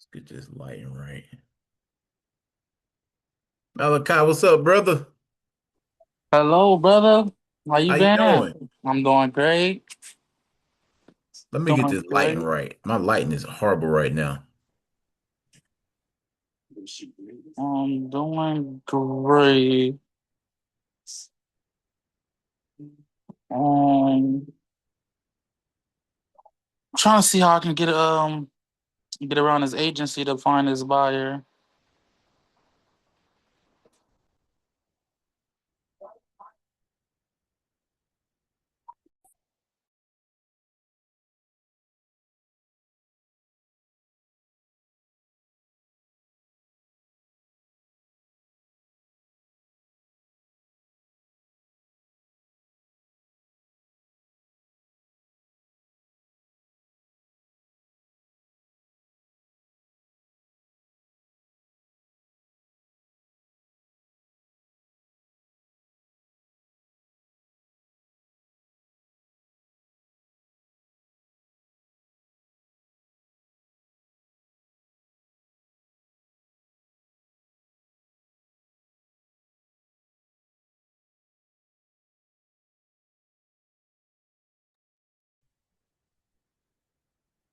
Let's get this lighting right. Malachi, what's up, brother? Hello, brother. How you How you doing? been? I'm doing great. Let me get Doing this lighting great. right. My lighting is horrible right now. I'm doing great. Um, trying to see how I can get around his agency to find his buyer.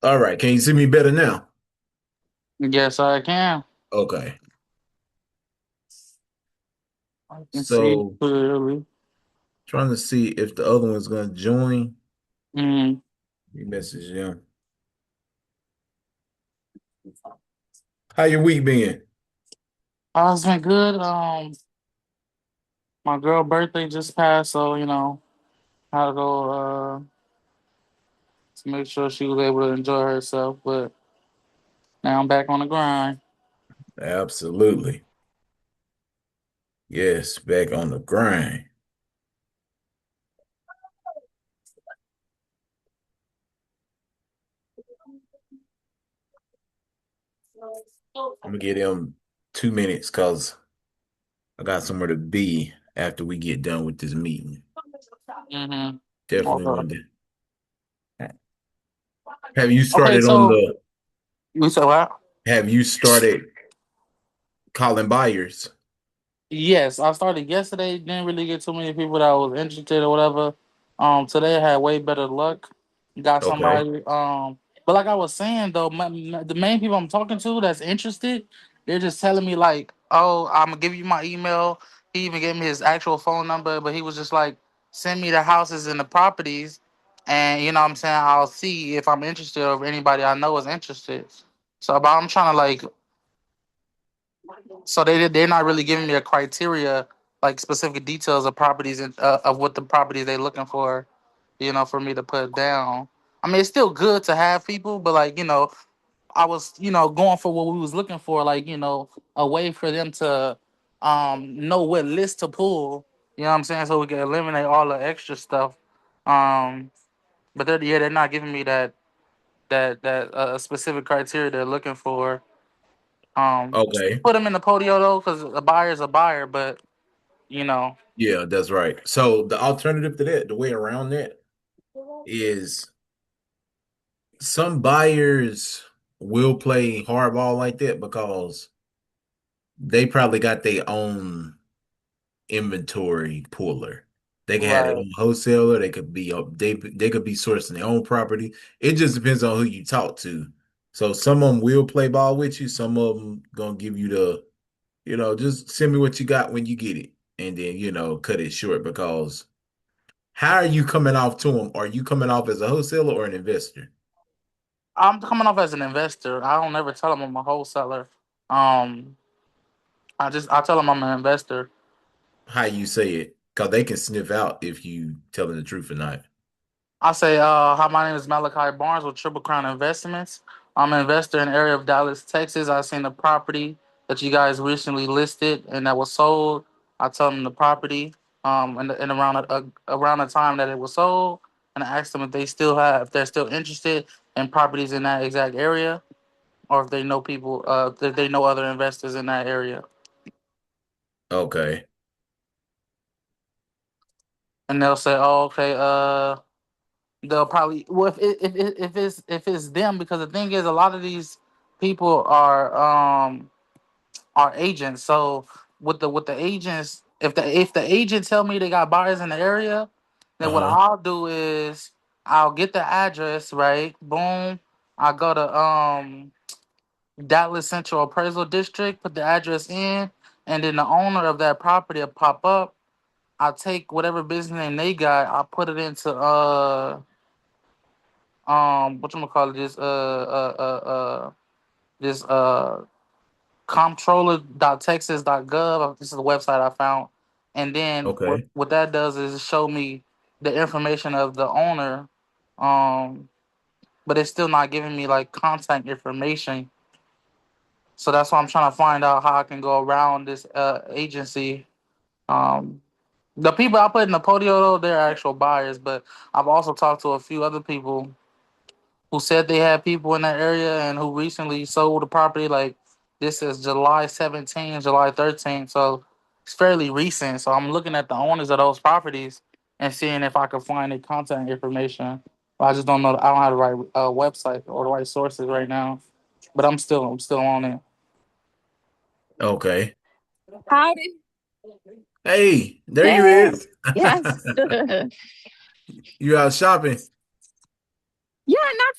All right, can you see me better now? Yes, I can. Okay. I can see So clearly. trying to see if the other one's gonna join. Mm. You message him. How your week been? It's been good. My girl' birthday just passed, so had to go to make sure she was able to enjoy herself. But now I'm back on the grind. Absolutely. Yes, back on the grind. I'm gonna give him 2 minutes because I got somewhere to be after we get done with this meeting. Mm-hmm. Definitely Okay. wanted to. Have you Okay, started on so the you said what? have you started calling buyers? Yes, I started yesterday. Didn't really get too many people that was interested or whatever. Today I had way better luck. Got Okay. somebody. But like I was saying though, the main people I'm talking to that's interested, they're just telling me like, "Oh, I'm gonna give you my email." He even gave me his actual phone number, but he was just like, "Send me the houses and the properties, and what I'm saying, I'll see if I'm interested or if anybody I know is interested." So, but I'm trying to like so they're not really giving me a criteria like specific details of properties and of what the properties they're looking for, for me to put down. I mean, it's still good to have people, but like I was going for what we was looking for, like a way for them to know what list to pull. You know what I'm saying? So we can eliminate all the extra stuff. Um, but they're not giving me that specific criteria they're looking for. Okay. Put them in the podio though, because a buyer's a buyer. But you know, Yeah, that's right. So the alternative to that, the way around that is some buyers will play hardball like that because they probably got their own inventory puller. They can have their right? own wholesaler. They could be they could be sourcing their own property. It just depends on who you talk to. So some of them will play ball with you. Some of them gonna give you the, just send me what you got when you get it, and then cut it short because how are you coming off to them? Are you coming off as a wholesaler or an investor? I'm coming off as an investor. I don't ever tell them I'm a wholesaler. Um, I tell them I'm an investor. How you say it? Because they can sniff out if you telling the truth or not. I say, hi, my name is Malachi Barnes with Triple Crown Investments. I'm an investor in the area of Dallas, Texas. I seen the property that you guys recently listed and that was sold. I tell them the property, and around the time that it was sold, and I asked them if they're still interested in properties in that exact area, or if they know people, if they know other investors in that area. Okay. And they'll say, "Oh, okay, they'll probably if it's them because the thing is a lot of these." people are agents. So with the agents, if the agent tell me they got buyers in the area, then what Uh-huh. I'll do is I'll get the address, right? Boom. I go to Dallas Central Appraisal District, put the address in, and then the owner of that property will pop up. I'll take whatever business name they got, I'll put it into what you call it, this comptroller.texas.gov. This is the website I found. And then Okay. what that does is show me the information of the owner. Um, but it's still not giving me like contact information. So that's why I'm trying to find out how I can go around this agency. Um, the people I put in the podio though, they're actual buyers, but I've also talked to a few other people who said they had people in that area and who recently sold the property. Like this is July 17th, July 13th, so it's fairly recent. So I'm looking at the owners of those properties and seeing if I can find their contact information. But I just don't know. I don't have the right website or the right sources right now. But I'm still on it. Okay. Howdy. Hey, there you Hey. is. Yes. Yeah, You out shopping?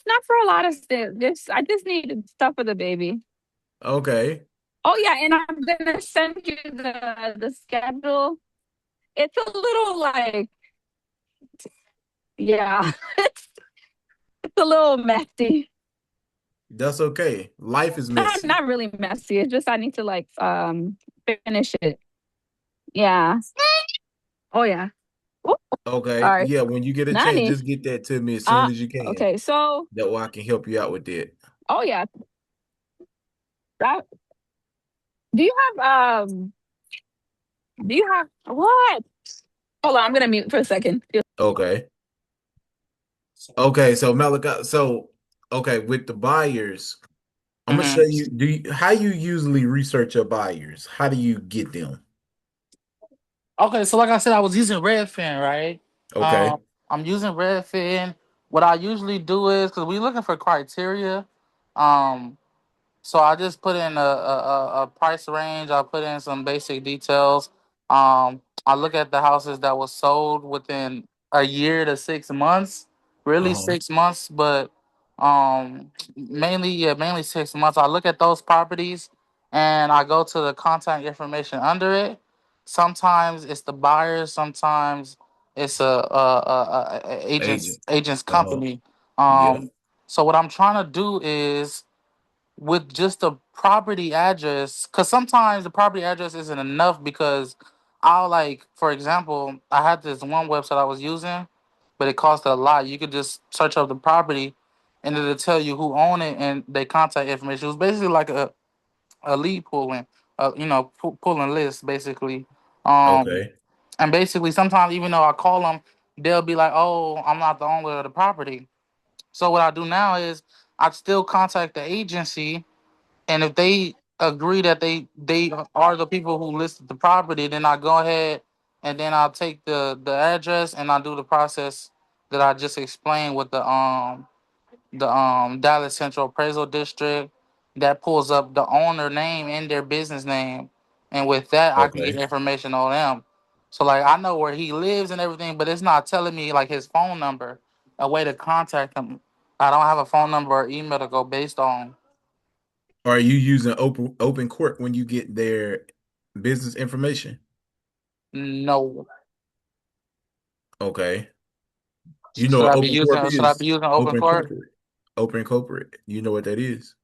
not for a lot of stuff. Just I just need stuff for the baby. Okay. Oh yeah, and I'm gonna send you the schedule. It's a little like yeah, it's a little messy. That's okay. Life is Not messy. not really messy. It's just I need to like finish it. Yeah. Oh yeah. Oh, Okay. sorry. Yeah, when you get a chance, Nani. just get that to me as soon as you can. Okay, so That way I can help you out with that. oh yeah. That, do you have do you have what? Hold on, I'm gonna mute for a second. Okay. Okay, so Malachi, so okay, with the buyers, I'm gonna show Hmm. you how you usually research your buyers. How do you get them? Okay, so like I said, I was using Redfin, right? Okay. I'm using Redfin. What I usually do is because we're looking for criteria. Um, So I just put in a price range. I put in some basic details. I look at the houses that was sold within a year to 6 months, really Uh-huh. 6 months, but mainly 6 months. I look at those properties and I go to the contact information under it. Sometimes it's the buyer, sometimes it's a Agent. agent's Uh-huh. company. Yeah. So what I'm trying to do is with just a property address, because sometimes the property address isn't enough because I'll like, for example, I had this one website I was using, but it cost a lot. You could just search up the property and it'll tell you who own it and their contact information. It was basically like a lead pooling, pulling list basically. Um, Okay. and basically sometimes even though I call them, they'll be like, "Oh, I'm not the owner of the property." So what I do now is I still contact the agency, and if they agree that they are the people who listed the property, then I go ahead and then I'll take the address and I do the process that I just explained with the Dallas Central Appraisal District. That pulls up the owner name and their business name, and with that I can get Okay. information on them. So like I know where he lives and everything, but it's not telling me like his phone number, a way to contact him. I don't have a phone number or email to go based on. Are you using open court when you get their business information? No. Okay. You know Should what I be open corp using should I is? be using open Open court? corporate. Open corporate. You know what that is?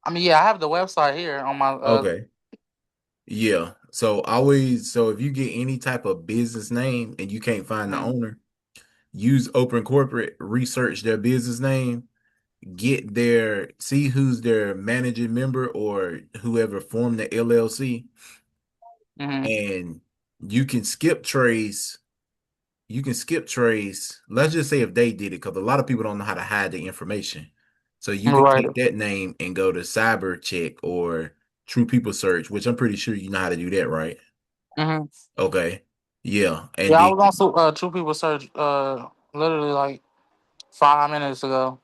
I mean, yeah, I have the website here on my Okay. Yeah. So if you get any type of business name and you can't find the mhm, owner, use open corporate, research their business name, get their see who's their managing member or whoever formed the LLC, mhm, and you can skip trace. You can skip trace. Let's just say if they did it, because a lot of people don't know how to hide the information. So you could right. take that name and go to cyber check or true people search, which I'm pretty sure you know how to do that, right? Mhm. Okay. Yeah. And Yeah, I then was also True People Search literally like 5 minutes ago.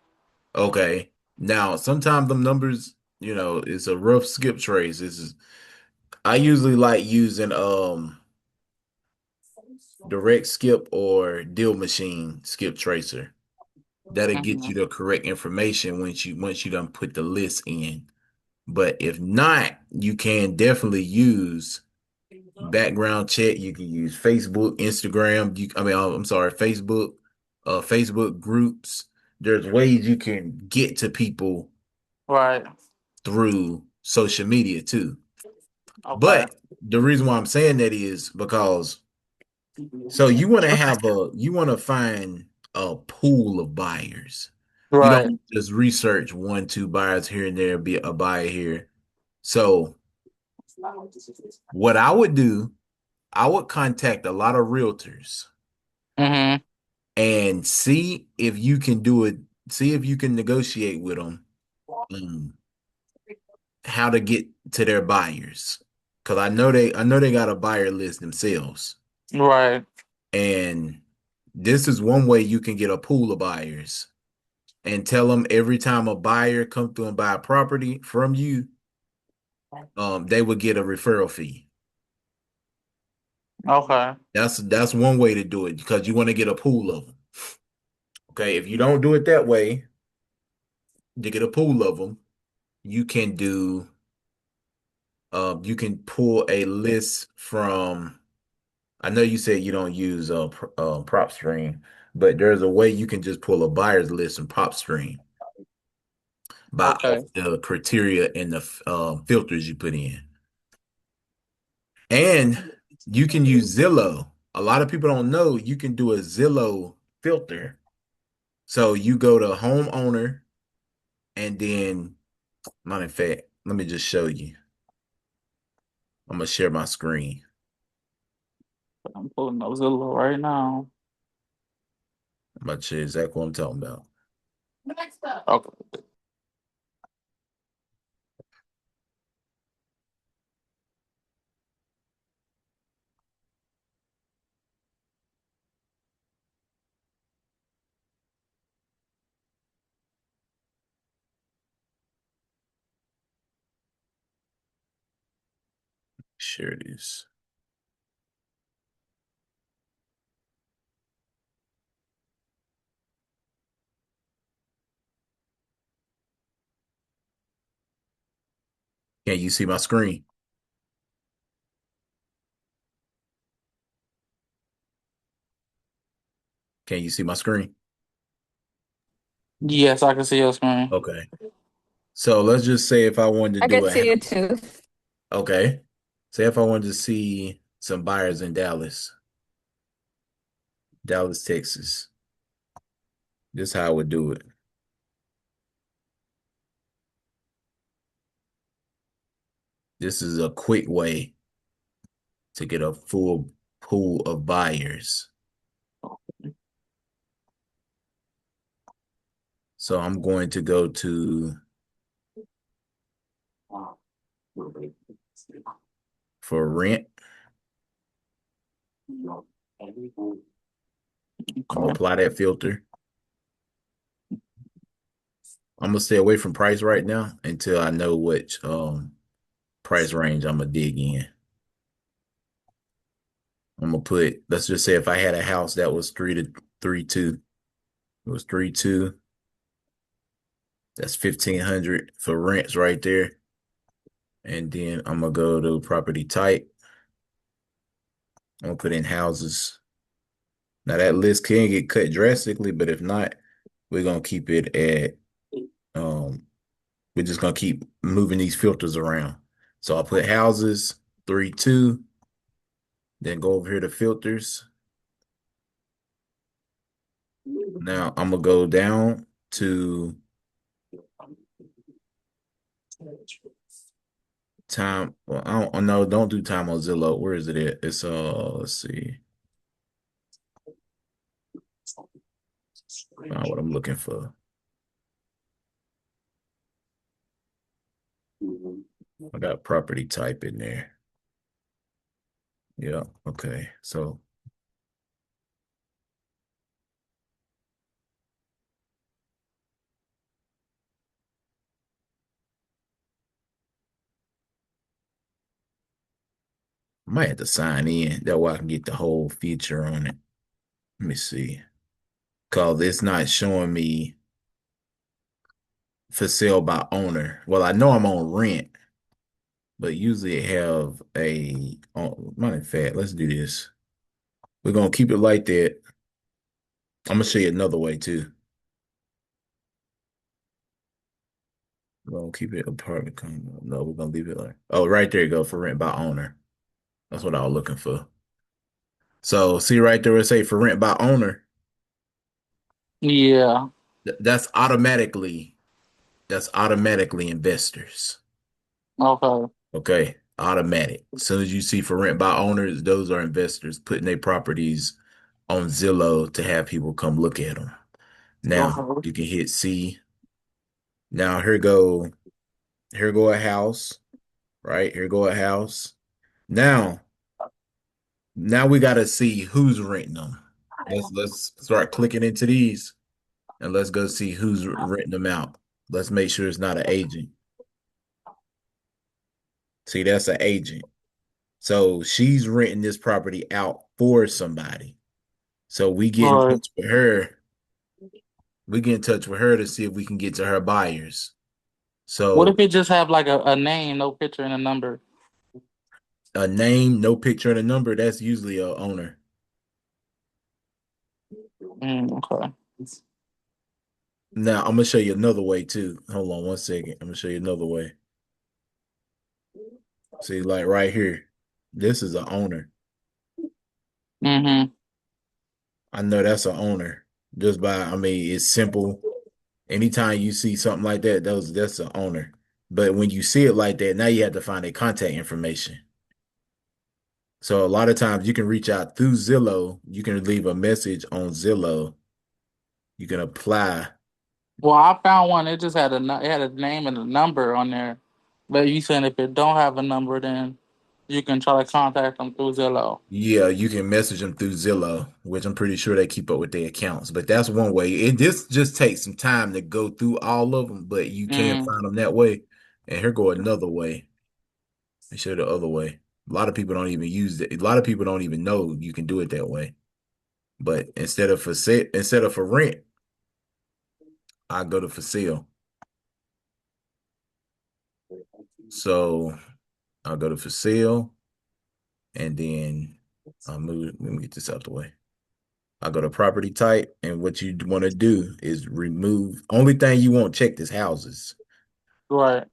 okay. Now sometimes them numbers it's a rough skip trace. I usually like using direct skip or deal machine skip tracer. That'll get Hmm. you the correct information once you done put the list in. But if not, you can definitely use background check. You can use Facebook, Instagram. I'm sorry, Facebook groups. There's ways you can get to people Right. through social media too. Okay. But the reason why I'm saying that is because so you want to find a pool of buyers. You Right. don't just research one, two buyers here and there, be a buyer here. So what I would do, I would contact a lot of realtors Hmm. and see if you can do it, see if you can negotiate with them um, how to get to their buyers. Because I know they got a buyer list themselves. Right. And this is one way you can get a pool of buyers and tell them every time a buyer come through and buy a property from you, they would get a referral fee. Okay. That's one way to do it because you want to get a pool of them. Okay, if you don't do it that way, to get a pool of them, you can do you can pull a list from. I know you said you don't use prop stream, but there's a way you can just pull a buyer's list from prop stream by off Okay. the criteria and the filters you put in. And you can use Zillow. A lot of people don't know you can do a Zillow filter. So you go to homeowner and then, matter of fact, let me just show you. I'm gonna share my screen. I'm pulling up Zillow right now. I'm about to show you exactly what I'm talking about. Okay. Share this. Can you see my screen? Can you see my screen? Yes, I can see your screen. Okay. So let's just say if I wanted to I do can a see it house. too. Okay. Say if I wanted to see some buyers in Dallas, Texas. This is how I would do it. This is a quick way to get a full pool of buyers. So I'm going to go to for rent. I'm gonna Okay. apply that filter. I'm gonna stay away from price right now until I know which price range I'm gonna dig in. I'm gonna put, let's just say if I had a house that was 3 to 3.2, it was 3.2. That's 1,500 for rents right there. And then I'm gonna go to property type. I'm gonna put in houses. Now that list can get cut drastically, but if not, we're gonna keep it at um we're just gonna keep moving these filters around. So I'll put houses 3.2, then go over here to filters. Now I'm gonna go down to time. Well, I don't no, don't do time on Zillow. Where is it at? It's let's see. Find what I'm looking for. I got property type in there. Yeah, okay. So I might have to sign in. That way I can get the whole feature on it. Let me see. Cause it's not showing me for sale by owner. Well, I know I'm on rent, but usually it have a matter of fact, let's do this. We're gonna keep it like that. I'm gonna show you another way too. We're gonna keep it apartment. No, we're gonna leave it like, oh, right there you go for rent by owner. That's what I was looking for. So see right there, it say for rent by owner. Yeah. That's automatically investors. Okay. Okay, automatic. As soon as you see for rent by owners, those are investors putting their properties on Zillow to have people come look at them. Now Okay. you can hit C. Now here go a house, right? Here go a house. Now, now we got to see who's renting them. Let's start clicking into these and let's go see who's renting them out. Let's make sure it's not an agent. See, that's an agent. So she's renting this property out for somebody. So we get in All right. touch with her. We get in touch with her to see if we can get to her buyers. What So if it just have like a name, no picture, and a number? a name, no picture, and a number, that's usually a owner. Okay. Now I'm gonna show you another way too. Hold on one second. I'm gonna show you another way. See, like right here, this is an owner. Mm-hmm. I know that's an owner. Just by, I mean, it's simple. Anytime you see something like that, that's an owner. But when you see it like that, now you have to find their contact information. So a lot of times you can reach out through Zillow. You can leave a message on Zillow. You can apply. Well, I found one. It just had it had a name and a number on there. But you saying if it don't have a number, then you can try to contact them through Zillow. Yeah, you can message them through Zillow, which I'm pretty sure they keep up with their accounts. But that's one way. This just takes some time to go through all of them, but you can Mm. find them that way. And here go another way. Let me show you the other way. A lot of people don't even use it. A lot of people don't even know you can do it that way. But instead of for rent, I go to for sale. So I'll go to for sale, and then I'll move. Let me get this out the way. I go to property type, and what you want to do is remove. Only thing you won't check is houses. Right.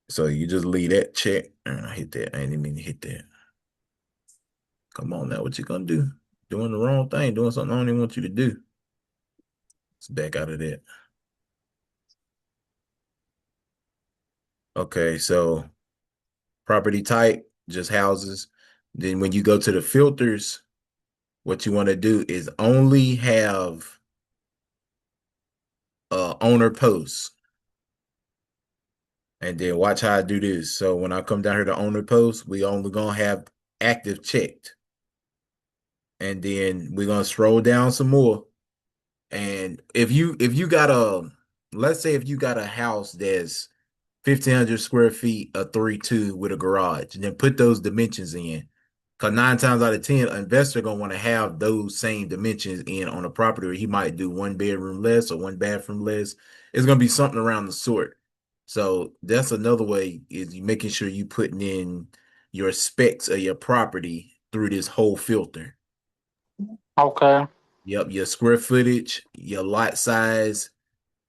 So you just leave that check. And I hit that. I didn't mean to hit that. Come on now, what you gonna do? Doing the wrong thing, doing something I don't even want you to do. Let's back out of that. Okay, so property type, just houses. Then when you go to the filters, what you want to do is only have owner posts. And then watch how I do this. So when I come down here to owner posts, we only gonna have active checked. And then we're gonna scroll down some more. And if you got a, let's say if you got a house that's 1,500 square feet, a 3-2 with a garage, and then put those dimensions in. Because 9 times out of 10, an investor gonna want to have those same dimensions in on a property where he might do one bedroom less or one bathroom less. It's gonna be something around the sort. So that's another way is you making sure you putting in your specs of your property through this whole filter. Okay. Yep, your square footage, your lot size.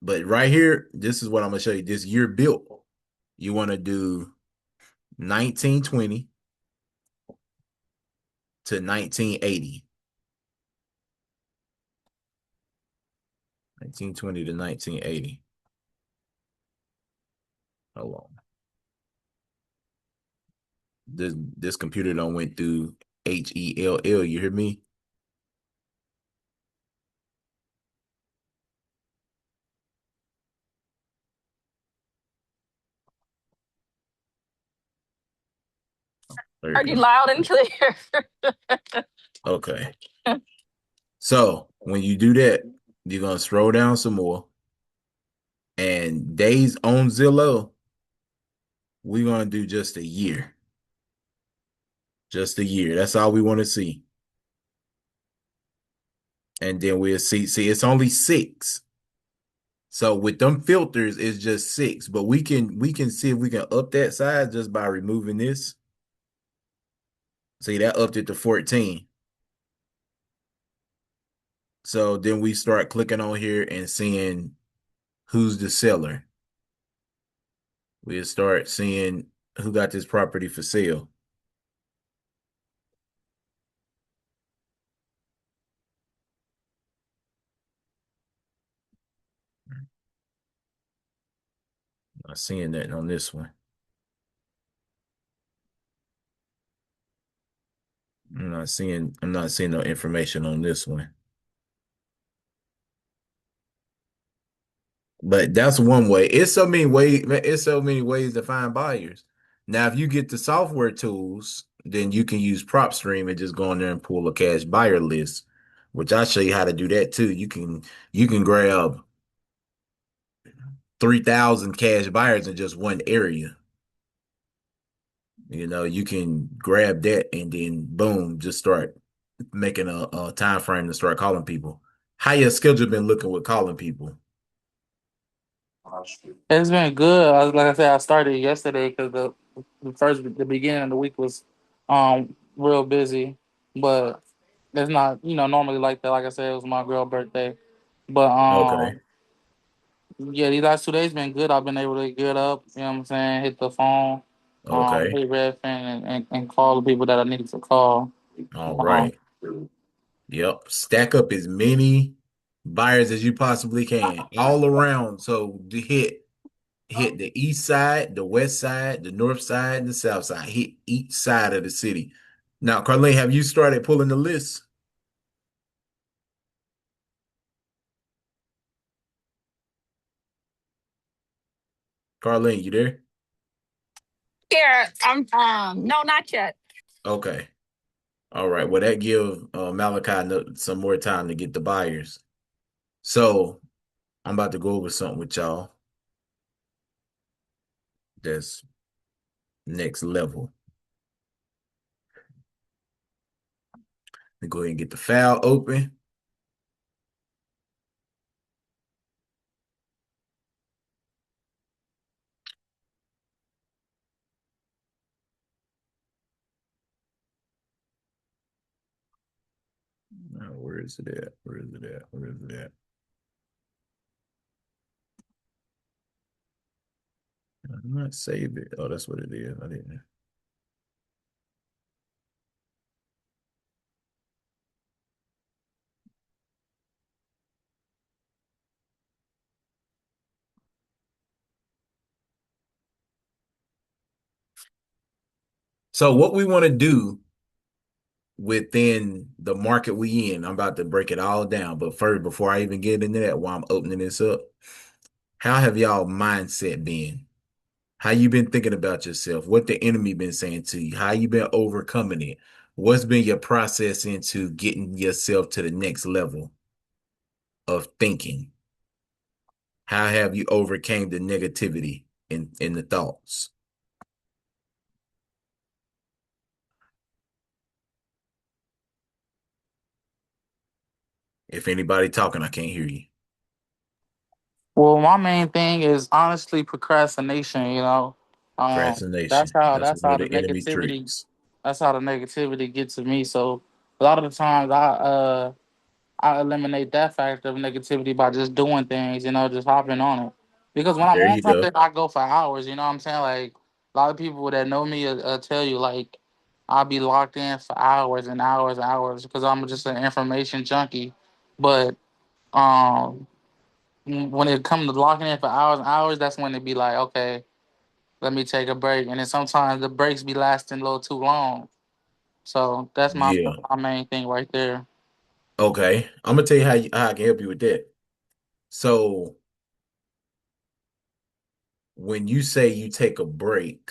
But right here, this is what I'm gonna show you. This year built. You want to do 1920 to 1980. 1920 to 1980. Hold on. This computer done went through HELL. You hear me? There you Heard you go. loud and clear. Okay. So when you do that, you're gonna scroll down some more. And days on Zillow, we're gonna do just a year. Just a year. That's all we want to see. And then we'll see. See, it's only six. So with them filters, it's just six. But we can see if we can up that size just by removing this. See, that upped it to 14. So then we start clicking on here and seeing who's the seller. We'll start seeing who got this property for sale. Not seeing that on this one. I'm not seeing no information on this one. But that's one way. It's so many ways to find buyers. Now, if you get the software tools, then you can use PropStream and just go in there and pull a cash buyer list, which I'll show you how to do that too. You can grab 3,000 cash buyers in just one area. You can grab that and then boom, just start making a time frame to start calling people. How your schedule been looking with calling people? It's been good. Like I said, I started yesterday because the beginning of the week was real busy, but it's not normally like that. Like I said, it was my girl birthday, but Okay. yeah, these last 2 days been good. I've been able to get up, you know what I'm saying, hit the phone, Okay. hit Redfin and call the people that I needed to call. All Um, right. Yep. Stack up as many buyers as you possibly can all around. So to hit the east side, the west side, the north side, and the south side. Hit each side of the city. Now, Carlene, have you started pulling the list? Carlene, you there? Here, I'm no, not yet. Okay. All right. Well, that give Malachi some more time to get the buyers. So I'm about to go over something with y'all that's next level. Let me go ahead and get the file open. Now, where is it at? Where is it at? Where is it at? I did not save it. Oh, that's what it is. I didn't. So what we want to do within the market we in, I'm about to break it all down. But first, before I even get into that, while I'm opening this up, how have y'all mindset been? How you been thinking about yourself? What the enemy been saying to you? How you been overcoming it? What's been your process into getting yourself to the next level of thinking? How have you overcame the negativity in the thoughts? If anybody talking, I can't hear you. well, my main thing is honestly procrastination. That's Procrastination. how That's that's one how of the the enemy negativity tricks. that's how the negativity gets to me. So a lot of the times I eliminate that factor of negativity by just doing things, just hopping on it. Because when I'm There on you something, go. I go for hours. You know what I'm saying? Like a lot of people that know me tell you, like I'll be locked in for hours and hours and hours because I'm just an information junkie. But um, when it comes to locking in for hours and hours, that's when it be like, okay, let me take a break. And then sometimes the breaks be lasting a little too long. So Yeah. that's my main thing right there. Okay. I'm gonna tell you how I can help you with that. So when you say you take a break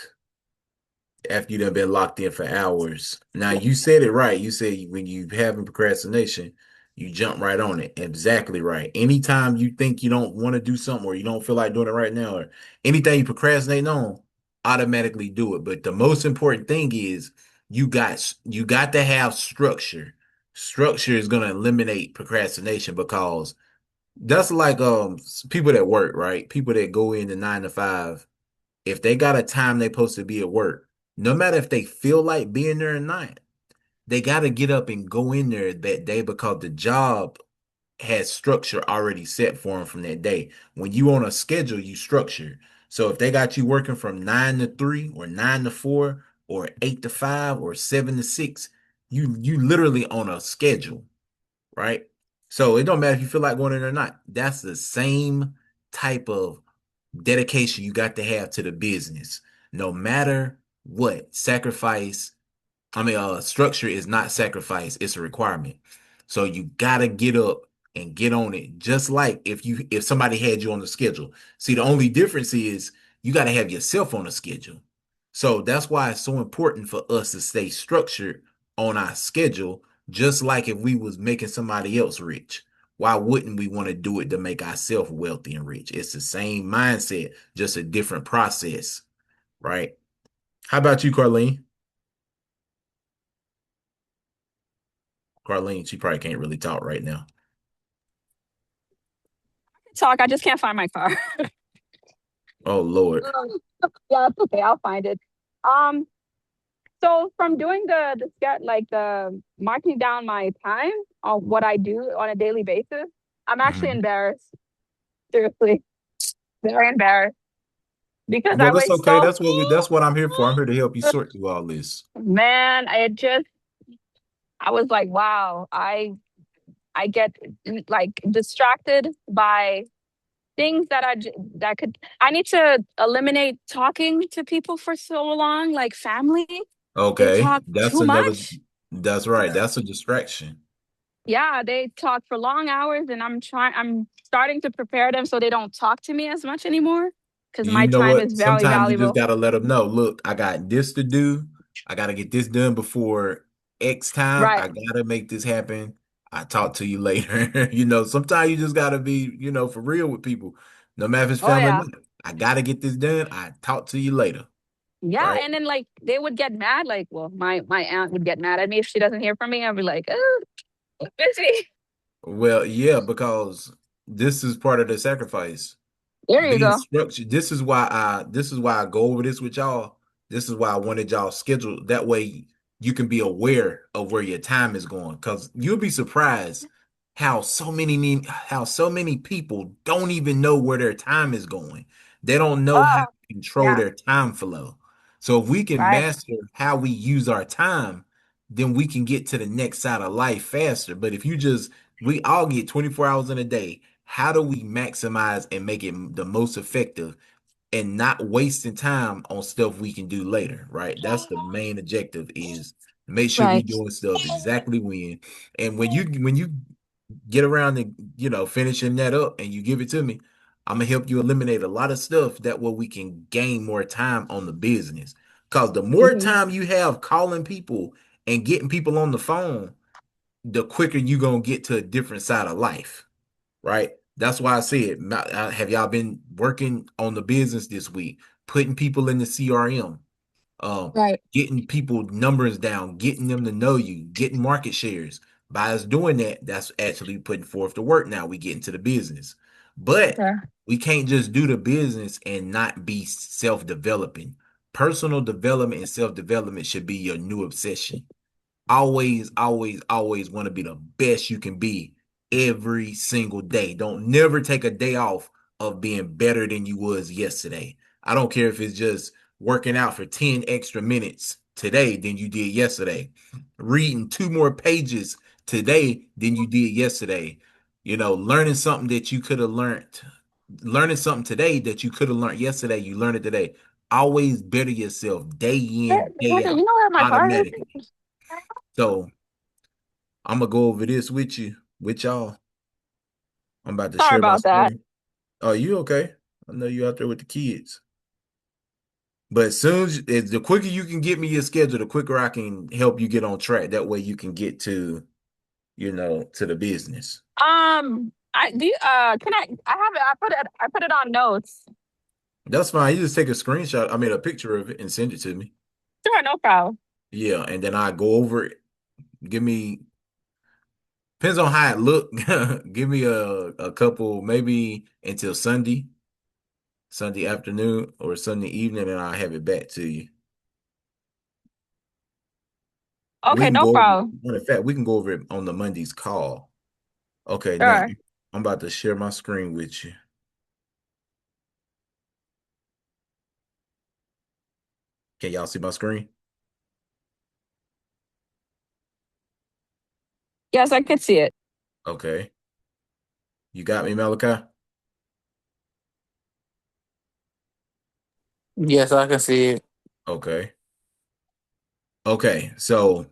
after you done been locked in for hours, now you said it right. You say when you having procrastination, you jump right on it. Exactly right. Anytime you think you don't want to do something or you don't feel like doing it right now or anything you procrastinating on, automatically do it. But the most important thing is you got to have structure. Structure is going to eliminate procrastination because that's like people that work, right? People that go in the 9 to 5, if they got a time they supposed to be at work, no matter if they feel like being there or not, they got to get up and go in there that day because the job has structure already set for them from that day. When you on a schedule, you structure. So if they got you working from 9 to 3 or 9 to 4 or 8 to 5 or 7 to 6, you literally on a schedule, right? So it don't matter if you feel like going in or not. That's the same type of dedication you got to have to the business. No matter what, structure is not sacrifice, it's a requirement. So you gotta get up and get on it. Just like if somebody had you on the schedule. See, the only difference is you gotta have yourself on a schedule. So that's why it's so important for us to stay structured on our schedule, just like if we was making somebody else rich. Why wouldn't we want to do it to make ourselves wealthy and rich? It's the same mindset, just a different process, right? How about you, Carlene? Carlene, she probably can't really talk right now. Talk. I just can't find my car. Oh Lord. Yeah, it's okay. I'll find it. Um, so from doing the get like the marking down my time of what I do on a daily basis, I'm actually Mhm. embarrassed. Seriously, very embarrassed because I Well, that's was okay. so That's what I'm here for. I'm here to help you sort through all this. man. I was like, wow. I get like distracted by things that that could. I need to eliminate talking to people for so long, like family. They Okay. talk too much. That's right. That's a distraction. Yeah, they talk for long hours, and I'm starting to prepare them so they don't talk to me as much anymore because You my know time what? is very Sometimes you just valuable. gotta let them know. Look, I got this to do. I gotta get this done before X time. Right. I gotta make this happen. I talk to you later. Sometimes you just gotta be, for real with people. No matter if it's Oh family or yeah. not. I gotta get this done. I talk to you later. Yeah, Right? and then like they would get mad. Like, well, my aunt would get mad at me if she doesn't hear from me. I'd be like, oh, I'm busy. Well, yeah, because this is part of the sacrifice. There you Being go. structured. This is why I go over this with y'all. This is why I wanted y'all scheduled. That way you can be aware of where your time is going. Because you'll be surprised how so many people don't even know where their time is going. They don't know how Oh, to control yeah. their time flow. So if we can Right. master how we use our time, then we can get to the next side of life faster. But if you just we all get 24 hours in a day. How do we maximize and make it the most effective and not wasting time on stuff we can do later, right? That's the main objective is make sure we Right. doing stuff exactly when. And when you get around to, finishing that up and you give it to me, I'm gonna help you eliminate a lot of stuff that way we can gain more time on the business. Because the more Mhm. time you have calling people and getting people on the phone, the quicker you gonna get to a different side of life, right? That's why I said, have y'all been working on the business this week, putting people in the CRM, um, Right. getting people numbers down, getting them to know you, getting market shares. By us doing that, that's actually putting forth the work. Now we get into the business, but Okay. we can't just do the business and not be self-developing. Personal development and self-development should be your new obsession. Always, always, always want to be the best you can be every single day. Don't never take a day off of being better than you was yesterday. I don't care if it's just working out for 10 extra minutes today than you did yesterday. Reading 2 more pages today than you did yesterday. Learning something that you could have learned. Learning something today that you could have learned yesterday, you learn it today. Always better yourself day in, day You out, know where my car automatically. is? So I'm gonna go over this with y'all. I'm about to Sorry share my about that. screen. Oh, you okay? I know you out there with the kids. But as the quicker you can get me your schedule, the quicker I can help you get on track. That way you can get to the business. I do. Can I? I have it. I put it on notes. That's fine. You just take a screenshot, I mean a picture of it and send it to me. Sure, no problem. Yeah, and then I go over it. Give me depends on how it look. Give me a couple, maybe until Sunday afternoon or Sunday evening, and I'll have it back to you. We Okay, can no go over, problem. in fact, we can go over it on the Monday's call. Okay, now Sure. I'm about to share my screen with you. Can y'all see my screen? Yes, I could see it. Okay. You got me, Malachi? Yes, I can see it. Okay. Okay, so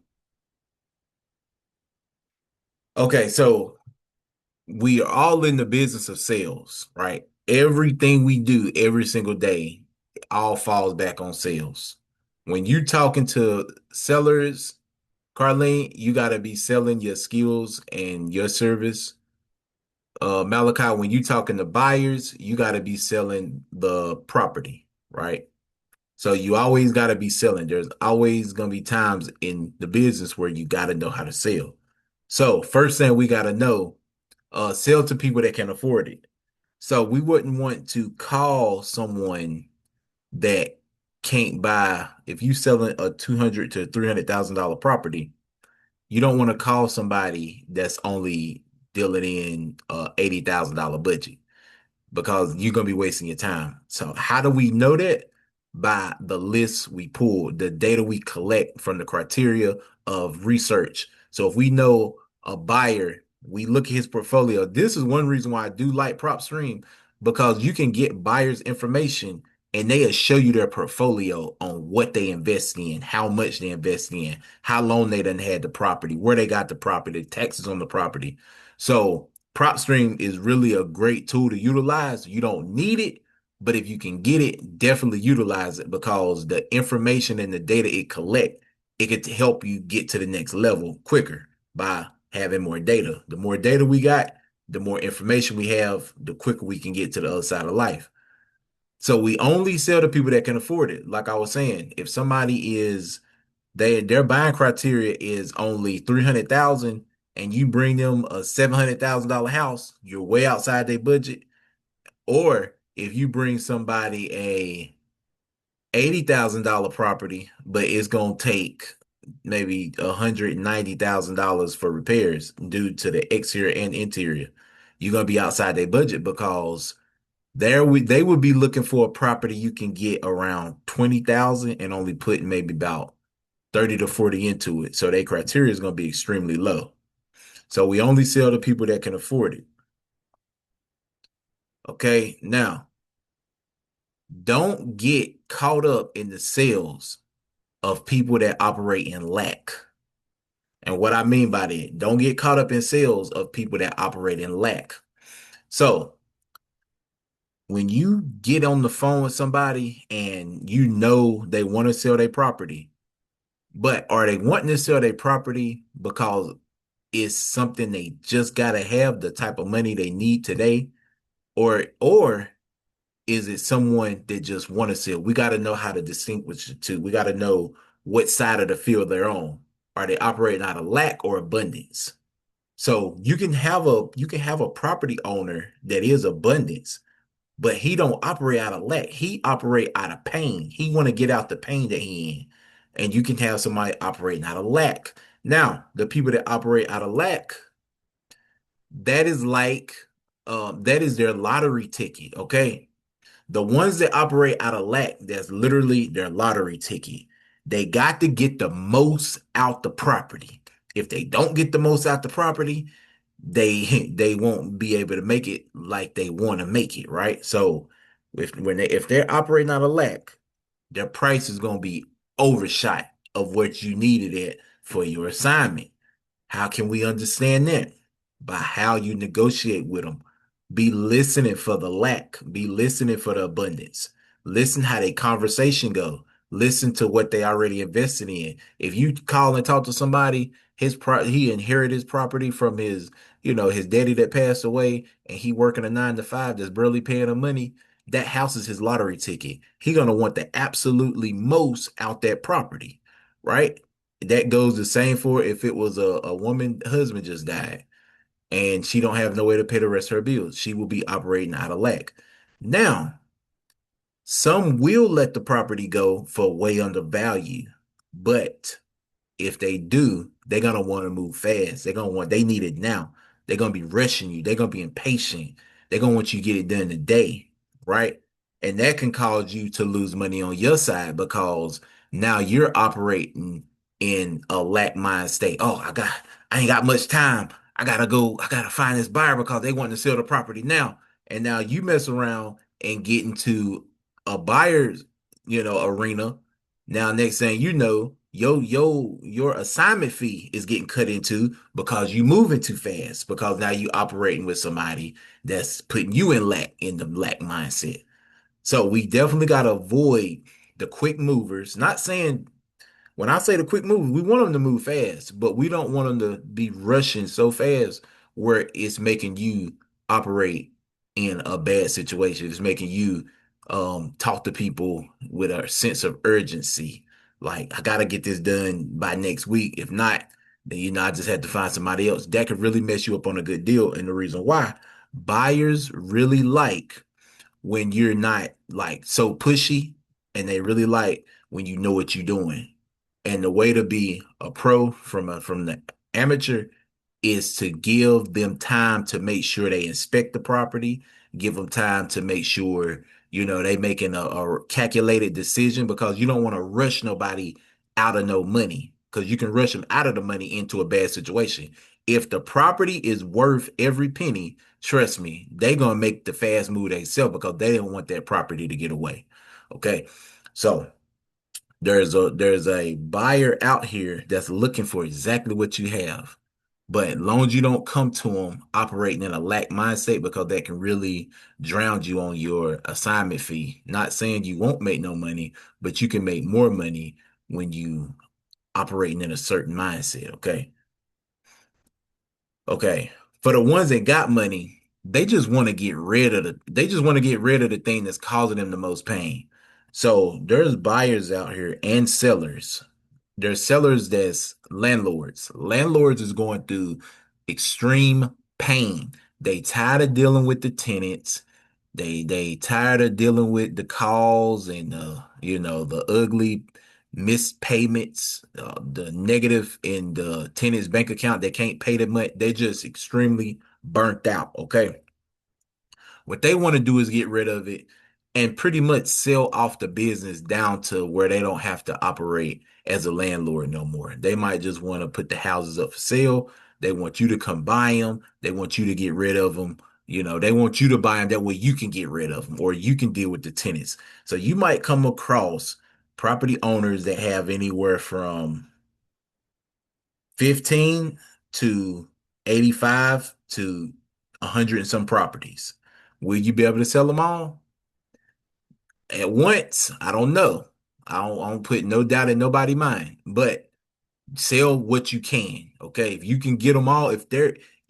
we are all in the business of sales, right? Everything we do every single day all falls back on sales. When you're talking to sellers, Carlene, you got to be selling your skills and your service. Malachi, when you talking to buyers, you got to be selling the property, right? So you always got to be selling. There's always going to be times in the business where you got to know how to sell. So first thing we got to know, sell to people that can afford it. So we wouldn't want to call someone that can't buy. If you selling a 200 to $300,000 property, you don't want to call somebody that's only dealing in $80,000 budget because you're gonna be wasting your time. So how do we know that? By the lists we pull, the data we collect from the criteria of research. So if we know a buyer, we look at his portfolio. This is one reason why I do like PropStream because you can get buyers' information and they'll show you their portfolio on what they invest in, how much they invest in, how long they done had the property, where they got the property, taxes on the property. So PropStream is really a great tool to utilize. You don't need it, but if you can get it, definitely utilize it because the information and the data it collect, it could help you get to the next level quicker by having more data. The more data we got, the more information we have, the quicker we can get to the other side of life. So we only sell to people that can afford it. Like I was saying, if somebody is their buying criteria is only 300,000 and you bring them a $700,000 house, you're way outside their budget. Or if you bring somebody a $80,000 property, but it's gonna take maybe $190,000 for repairs due to the exterior and interior, you're gonna be outside their budget because they would be looking for a property you can get around 20,000 and only putting maybe about 30 to 40 into it. So their criteria is going to be extremely low. So we only sell to people that can afford it. Okay. Now, don't get caught up in the sales of people that operate in lack. And what I mean by that, don't get caught up in sales of people that operate in lack. So when you get on the phone with somebody and you know they want to sell their property, but are they wanting to sell their property because it's something they just gotta have the type of money they need today, or is it someone that just want to sell? We got to know how to distinguish the two. We got to know what side of the field they're on. Are they operating out of lack or abundance? So you can have a property owner that is abundance, but he don't operate out of lack. He operate out of pain. He want to get out the pain that he in. And you can have somebody operating out of lack. Now, the people that operate out of lack, that is like that is their lottery ticket, okay? The ones that operate out of lack, that's literally their lottery ticket. They got to get the most out the property. If they don't get the most out the property, they won't be able to make it like they want to make it, right? So if they're operating out of lack, their price is going to be overshot of what you needed it for your assignment. How can we understand that? By how you negotiate with them. Be listening for the lack. Be listening for the abundance. Listen how they conversation go. Listen to what they already invested in. If you call and talk to somebody, he inherited his property from his daddy that passed away, and he working a 9 to 5 that's barely paying him money. that house is his lottery ticket. He gonna want the absolutely most out that property, right? That goes the same for if it was a woman husband just died and she don't have no way to pay the rest of her bills. She will be operating out of lack. Now, some will let the property go for way under value, but if they do, they're gonna want to move fast. They need it now. They're gonna be rushing you. They're gonna be impatient. They're gonna want you to get it done today, right? And that can cause you to lose money on your side because now you're operating in a lack mind state. Oh, I ain't got much time. I gotta find this buyer because they want to sell the property now. And now you mess around and get into a buyer's, arena. Now, next thing you know, your assignment fee is getting cut into because you moving too fast, because now you operating with somebody that's putting you in the lack mindset. So we definitely got to avoid the quick movers. Not saying when I say the quick move, we want them to move fast, but we don't want them to be rushing so fast where it's making you operate in a bad situation. It's making you talk to people with a sense of urgency. Like, I gotta get this done by next week. If not, then I just have to find somebody else. That could really mess you up on a good deal. And the reason why buyers really like when you're not like so pushy, and they really like when you know what you're doing. And the way to be a pro from the amateur is to give them time to make sure they inspect the property, give them time to make sure, they making a calculated decision, because you don't want to rush nobody out of no money, because you can rush them out of the money into a bad situation. If the property is worth every penny, trust me, they gonna make the fast move they sell because they don't want that property to get away. Okay. So there's a buyer out here that's looking for exactly what you have. But as long as you don't come to them operating in a lack mindset, because that can really drown you on your assignment fee. Not saying you won't make no money, but you can make more money when you operating in a certain mindset. Okay. Okay. For the ones that got money, they just want to get rid of the thing that's causing them the most pain. So there's buyers out here and sellers. There's sellers that's landlords. Landlords is going through extreme pain. They tired of dealing with the tenants. They tired of dealing with the calls and the ugly missed payments, the negative in the tenant's bank account. They can't pay the money. They're just extremely burnt out. Okay. What they want to do is get rid of it and pretty much sell off the business down to where they don't have to operate as a landlord no more. They might just want to put the houses up for sale. They want you to come buy them. They want you to get rid of them. They want you to buy them. That way you can get rid of them or you can deal with the tenants. So you might come across property owners that have anywhere from 15 to 85 to 100 and some properties. Will you be able to sell them all at once? I don't know. I don't put no doubt in nobody's mind, but sell what you can. Okay. If you can get them all, if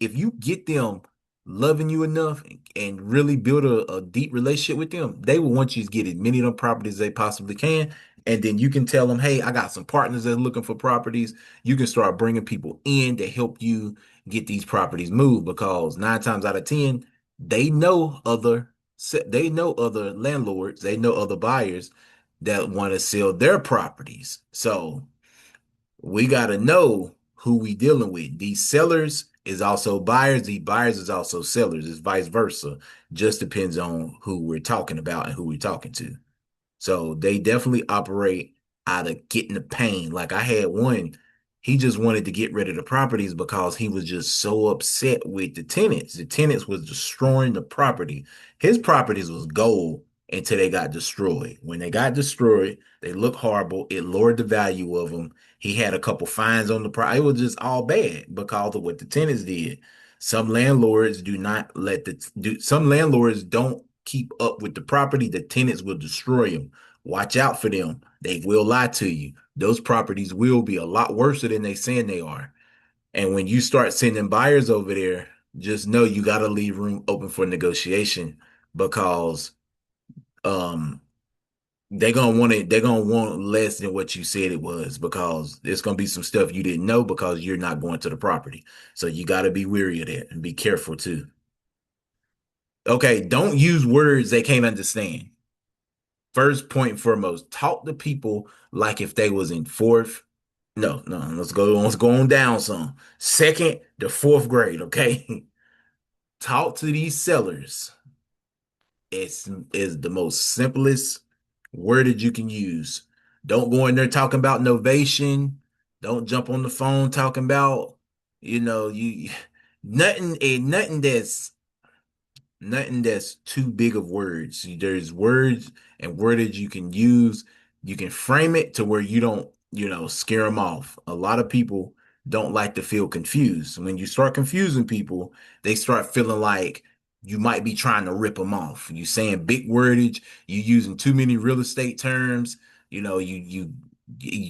you get them loving you enough and really build a deep relationship with them, they will want you to get as many of them properties as they possibly can. And then you can tell them, hey, I got some partners that are looking for properties. You can start bringing people in to help you get these properties moved, because 9 times out of 10, they know other landlords, they know other buyers that want to sell their properties. So we got to know who we dealing with. These sellers is also buyers. These buyers is also sellers. It's vice versa. Just depends on who we're talking about and who we're talking to. So they definitely operate out of getting the pain. Like, I had one, he just wanted to get rid of the properties because he was just so upset with the tenants. The tenants was destroying the property. His properties was gold until they got destroyed. When they got destroyed, they look horrible. It lowered the value of them. He had a couple fines on the property. It was just all bad because of what the tenants did. Some landlords do not let some landlords don't keep up with the property. The tenants will destroy them. Watch out for them. They will lie to you. Those properties will be a lot worse than they saying they are. And when you start sending buyers over there, just know you got to leave room open for negotiation, because um they're gonna want less than what you said it was because there's gonna be some stuff you didn't know because you're not going to the property. So you got to be wary of that and be careful too. Okay, don't use words they can't understand. First point and foremost, talk to people like if they was in fourth. No, no, let's go on down some. Second to fourth grade, okay? Talk to these sellers. It's is the most simplest wordage you can use. Don't go in there talking about novation. Don't jump on the phone talking about, you nothing and nothing that's too big of words. There's words and wordage you can use. You can frame it to where you don't, scare them off. A lot of people don't like to feel confused. When you start confusing people, they start feeling like you might be trying to rip them off. You saying big wordage, you using too many real estate terms. You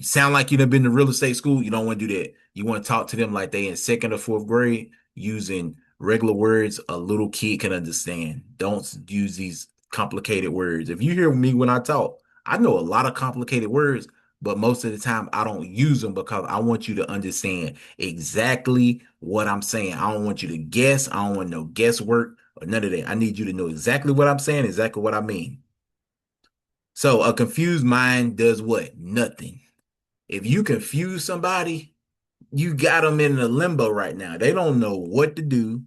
sound like you've been to real estate school. You don't want to do that. You want to talk to them like they in second or fourth grade using regular words a little kid can understand. Don't use these complicated words. If you hear me when I talk, I know a lot of complicated words, but most of the time I don't use them because I want you to understand exactly what I'm saying. I don't want you to guess. I don't want no guesswork or none of that. I need you to know exactly what I'm saying, exactly what I mean. So a confused mind does what? Nothing. If you confuse somebody, you got them in a limbo right now. They don't know what to do.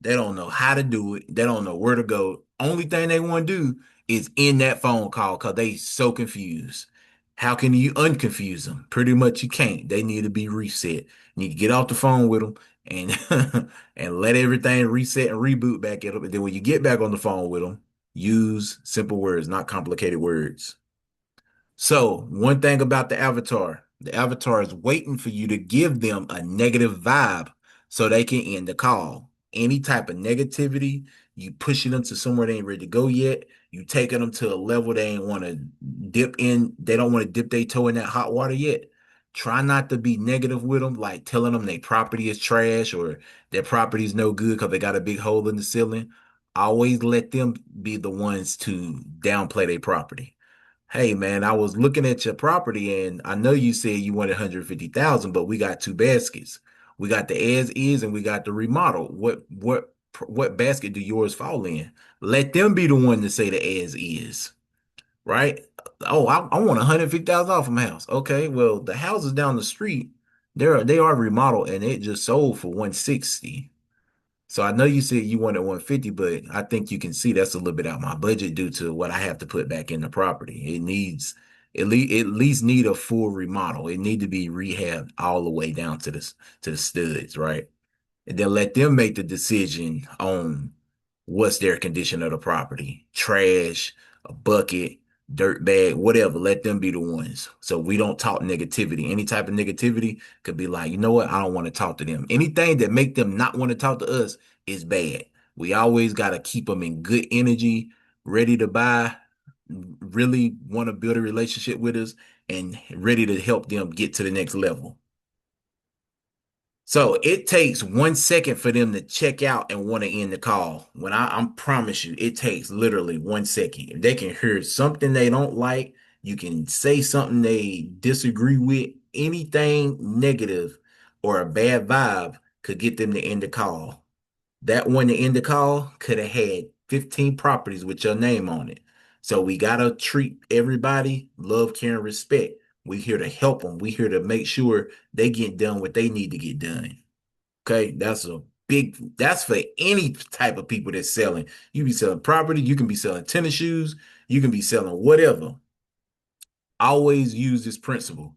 They don't know how to do it. They don't know where to go. Only thing they want to do is end that phone call because they so confused. How can you unconfuse them? Pretty much you can't. They need to be reset. You need to get off the phone with them and and let everything reset and reboot back at them. And then when you get back on the phone with them, use simple words, not complicated words. So, one thing about the avatar is waiting for you to give them a negative vibe so they can end the call. Any type of negativity, you pushing them to somewhere they ain't ready to go yet. You taking them to a level they ain't want to dip in. They don't want to dip their toe in that hot water yet. Try not to be negative with them, like telling them their property is trash or their property is no good because they got a big hole in the ceiling. Always let them be the ones to downplay their property. Hey man, I was looking at your property and I know you said you wanted 150,000, but we got two baskets. We got the as is and we got the remodel. What basket do yours fall in? Let them be the one to say the as is, right? Oh, I want 150,000 off my house. Okay, well, the houses down the street, they are remodeled and it just sold for 160. So I know you said you wanted 150, but I think you can see that's a little bit out my budget due to what I have to put back in the property. It needs at least need a full remodel. It need to be rehabbed all the way down to the studs, right? And then let them make the decision on what's their condition of the property. Trash, a bucket, dirt bag, whatever. Let them be the ones. So we don't talk negativity. Any type of negativity could be like, you know what? I don't want to talk to them. Anything that make them not want to talk to us is bad. We always got to keep them in good energy, ready to buy, really want to build a relationship with us, and ready to help them get to the next level. So it takes 1 second for them to check out and want to end the call. When I promise you, it takes literally 1 second. If they can hear something they don't like, you can say something they disagree with, anything negative or a bad vibe could get them to end the call. That one to end the call could have had 15 properties with your name on it. So we gotta treat everybody love, care, and respect. We here to help them. We here to make sure they get done what they need to get done. Okay, that's for any type of people that's selling. You be selling property, you can be selling tennis shoes, you can be selling whatever. Always use this principle.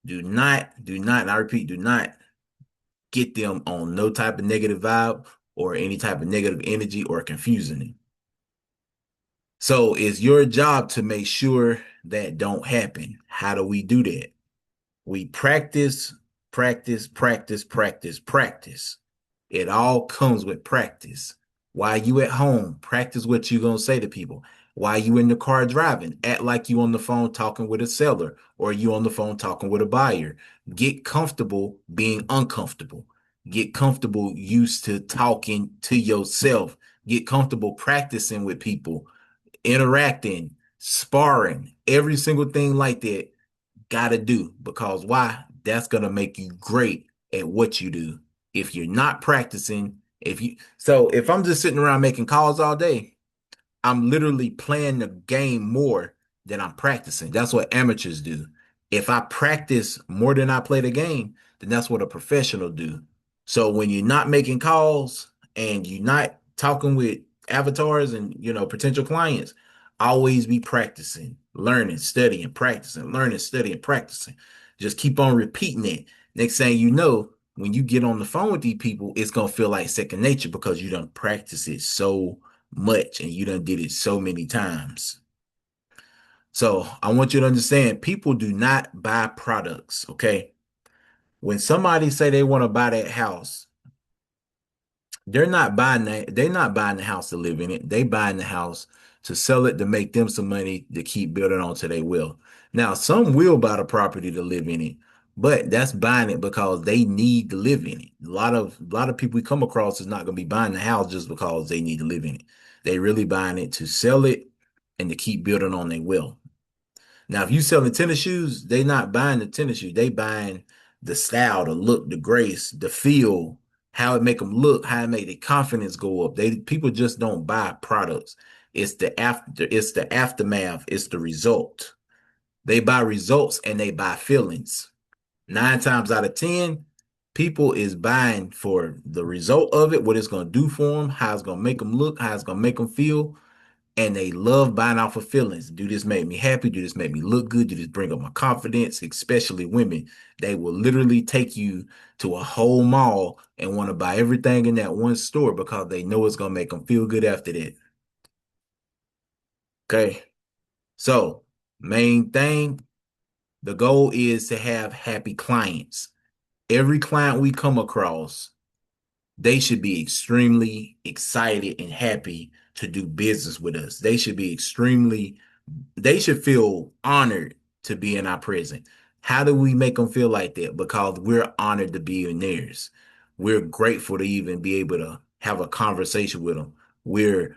Do not, and I repeat, do not get them on no type of negative vibe or any type of negative energy or confusing them. So it's your job to make sure that don't happen. How do we do that? We practice, practice, practice, practice, practice. It all comes with practice. While you at home, practice what you're gonna say to people. While you in the car driving, act like you on the phone talking with a seller or you on the phone talking with a buyer. Get comfortable being uncomfortable. Get comfortable used to talking to yourself. Get comfortable practicing with people interacting, sparring, every single thing like that, gotta do because why? That's gonna make you great at what you do. If you're not practicing, if I'm just sitting around making calls all day, I'm literally playing the game more than I'm practicing. That's what amateurs do. If I practice more than I play the game, then that's what a professional do. So when you're not making calls and you're not talking with avatars and potential clients, always be practicing, learning, studying, practicing, learning, studying, practicing. Just keep on repeating it. Next thing you know, when you get on the phone with these people, it's gonna feel like second nature because you done practice it so much and you done did it so many times. So I want you to understand people do not buy products, okay? When somebody say they want to buy that house, they're not buying the house to live in it. They buying the house to sell it to make them some money to keep building onto their will. Now, some will buy the property to live in it, but that's buying it because they need to live in it. A lot of people we come across is not going to be buying the house just because they need to live in it. They really buying it to sell it and to keep building on their will. Now, if you selling tennis shoes, they not buying the tennis shoes. They buying the style, the look, the grace, the feel, how it make them look, how it make their confidence go up. People just don't buy products. It's the aftermath, it's the result. They buy results and they buy feelings. 9 times out of 10, people is buying for the result of it, what it's gonna do for them, how it's gonna make them look, how it's gonna make them feel, and they love buying off of feelings. Do this make me happy? Do this make me look good? Do this bring up my confidence? Especially women. They will literally take you to a whole mall and want to buy everything in that one store because they know it's going to make them feel good after that. Okay. So, main thing, the goal is to have happy clients. Every client we come across, they should be extremely excited and happy to do business with us. They should feel honored to be in our presence. How do we make them feel like that? Because we're honored to be in theirs. We're grateful to even be able to have a conversation with them. We're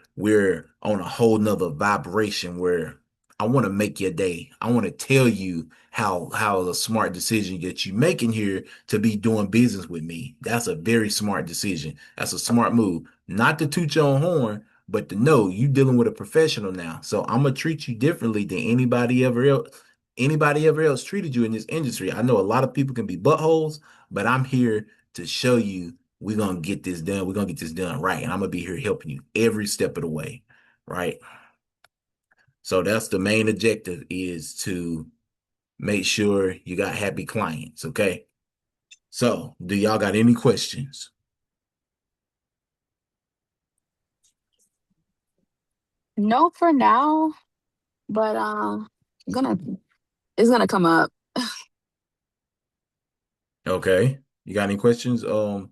on a whole nother vibration where I want to make your day. I want to tell you how a smart decision that you making here to be doing business with me. That's a very smart decision. That's a smart move. Not to toot your own horn, but to know you dealing with a professional now. So I'm gonna treat you differently than anybody ever else treated you in this industry. I know a lot of people can be buttholes, but I'm here to show you we're gonna get this done. We're gonna get this done right. And I'm gonna be here helping you every step of the way. Right. So that's the main objective is to make sure you got happy clients. Okay. So do y'all got any questions? No, for now, but gonna it's gonna come up. Okay. You got any questions? Do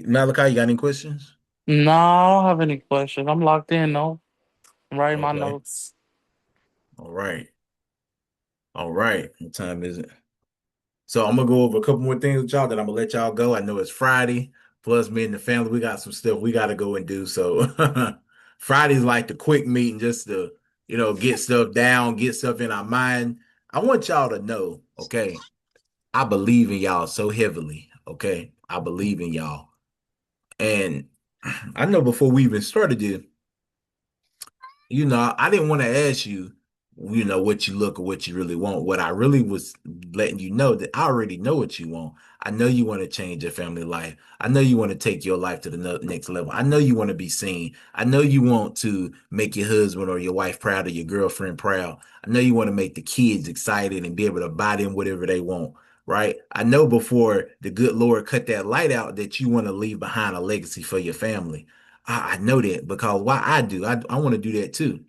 Malachi, you got any questions? No, I don't have any questions. I'm locked in, no. I'm writing my Okay. notes. All right. All right. What time is it? So I'm gonna go over a couple more things with y'all, then I'm gonna let y'all go. I know it's Friday. Plus, me and the family, we got some stuff we gotta go and do. So Friday's like the quick meeting just to, get stuff down, get stuff in our mind. I want y'all to know, okay, I believe in y'all so heavily. Okay. I believe in y'all. And I know before we even started this, I didn't want to ask you, what you look or what you really want. What I really was letting you know that I already know what you want. I know you want to change your family life. I know you want to take your life to the next level. I know you want to be seen. I know you want to make your husband or your wife proud or your girlfriend proud. I know you want to make the kids excited and be able to buy them whatever they want. Right. I know before the good Lord cut that light out that you want to leave behind a legacy for your family. I know that because why I do, I want to do that too.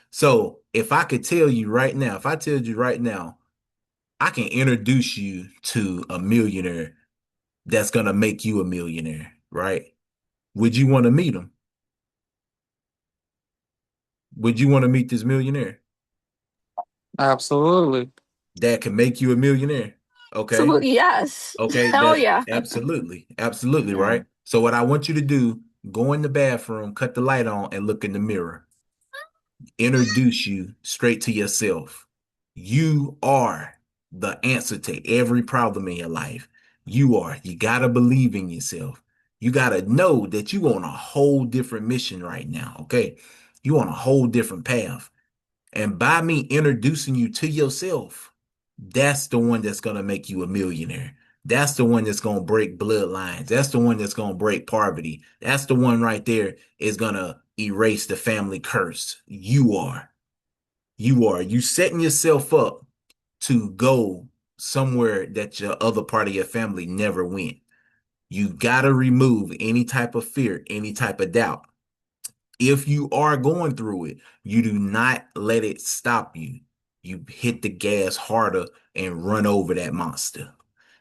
So if I could tell you right now, if I tell you right now, I can introduce you to a millionaire that's gonna make you a millionaire, right? Would you want to meet him? Would you want to meet this millionaire Absolutely. that can make you a millionaire? Okay. Absolutely, yes. Okay, Hell that's yeah. absolutely Yeah. right. So what I want you to do, go in the bathroom, cut the light on, and look in the mirror. introduce you straight to yourself. You are the answer to every problem in your life. You are. You got to believe in yourself. You got to know that you on a whole different mission right now. Okay. You on a whole different path. And by me introducing you to yourself, that's the one that's going to make you a millionaire. That's the one that's going to break bloodlines. That's the one that's going to break poverty. That's the one right there is going to erase the family curse. You are. You are. You setting yourself up to go somewhere that your other part of your family never went. You got to remove any type of fear, any type of doubt. If you are going through it, you do not let it stop you. You hit the gas harder and run over that monster.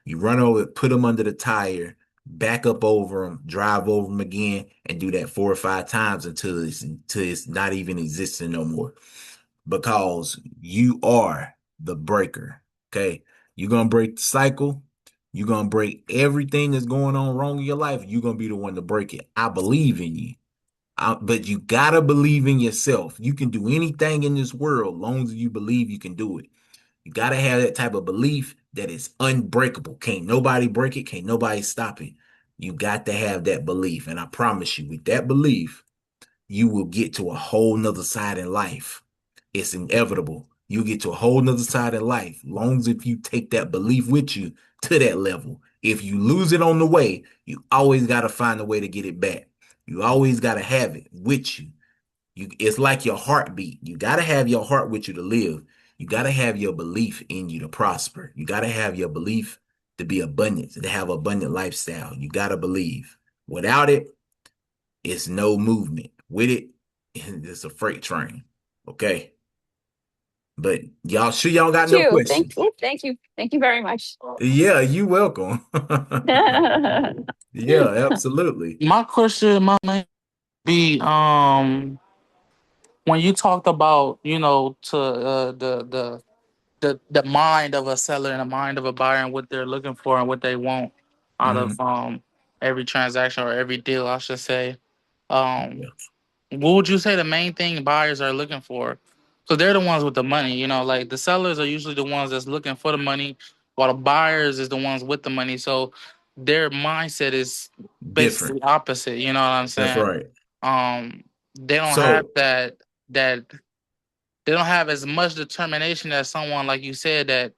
You run over it, put them under the tire, back up over them, drive over them again, and do that 4 or 5 times until it's not even existing no more. Because you are the breaker. Okay. You're gonna break the cycle. You're gonna break everything that's going on wrong in your life. You're gonna be the one to break it. I believe in you. But you gotta believe in yourself. You can do anything in this world, long as you believe you can do it. You gotta have that type of belief that is unbreakable. Can't nobody break it, can't nobody stop it. You got to have that belief. And I promise you, with that belief, you will get to a whole nother side in life. It's inevitable. You get to a whole nother side in life, long as if you take that belief with you to that level. If you lose it on the way, you always got to find a way to get it back. You always got to have it with you. It's like your heartbeat. You got to have your heart with you to live. You got to have your belief in you to prosper. You got to have your belief to be abundant, to have abundant lifestyle. You got to believe. Without it, it's no movement. With it, it's a freight train. Okay. But y'all sure y'all got Thank no you. Thank questions? you. Thank you. Thank you very much. Yeah, you welcome. Yeah, absolutely. My question, my main be when you talked about to the mind of a seller and the mind of a buyer and what they're looking for and what they want out of Hmm. every transaction or every deal, I should say. Yeah, Um, what would you say the main thing buyers are looking for? So they're the ones with the money, like the sellers are usually the ones that's looking for the money, while the buyers is the ones with the money. So their mindset is different. basically opposite. You know what I'm That's saying? right. They don't have So, that they don't have as much determination as someone like you said that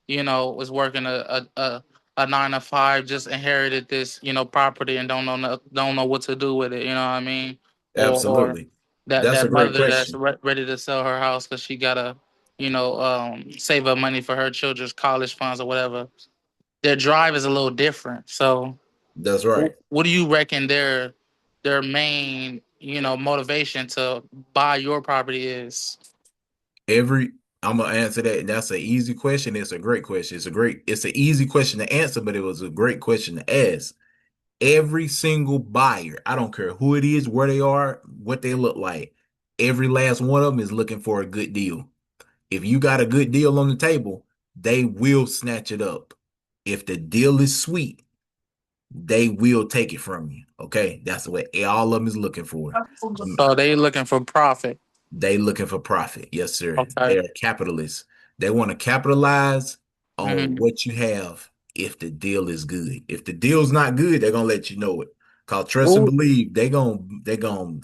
was working a 9 to 5, just inherited this property and don't know what to do with it. You know what I mean? Or absolutely. that That's a that great mother that's question. ready to sell her house because she gotta save up money for her children's college funds or whatever. Their drive is a little different. So That's right. what do you reckon their main motivation to buy your property is? Every I'm gonna answer that, and that's an easy question. It's a great question. It's an easy question to answer, but it was a great question to ask. Every single buyer, I don't care who it is, where they are, what they look like, every last one of them is looking for a good deal. If you got a good deal on the table, they will snatch it up. If the deal is sweet, they will take it from you. Okay, that's what all of them is looking for. So they looking for profit. They looking for profit. Yes, sir. They Okay. are capitalists. They want to capitalize on Hmm. what you have if the deal is good. If the deal's not good, they're gonna let you know it. Cause trust and Ooh, believe, they gonna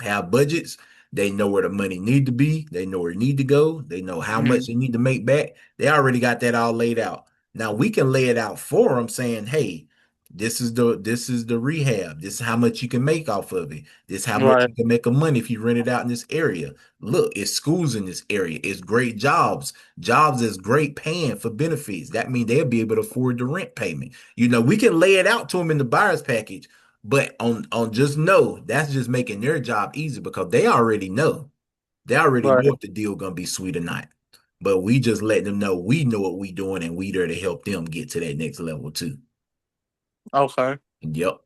have budgets. They know where the money need to be. They know where it need to go. They know how much mhm. they need to make back. They already got that all laid out. Now we can lay it out for them, saying, "Hey, this is the rehab. This is how much you can make off of it. This is how much Right. you can make of money if you rent it out in this area. Look, it's schools in this area. It's great jobs. Jobs is great paying for benefits. That means they'll be able to afford the rent payment. We can lay it out to them in the buyer's package, but on just know that's just making their job easy because they already know. They already know Right. if the deal gonna be sweet or not. But we just let them know we know what we doing and we there to help them get to that next level too. Okay. Yep.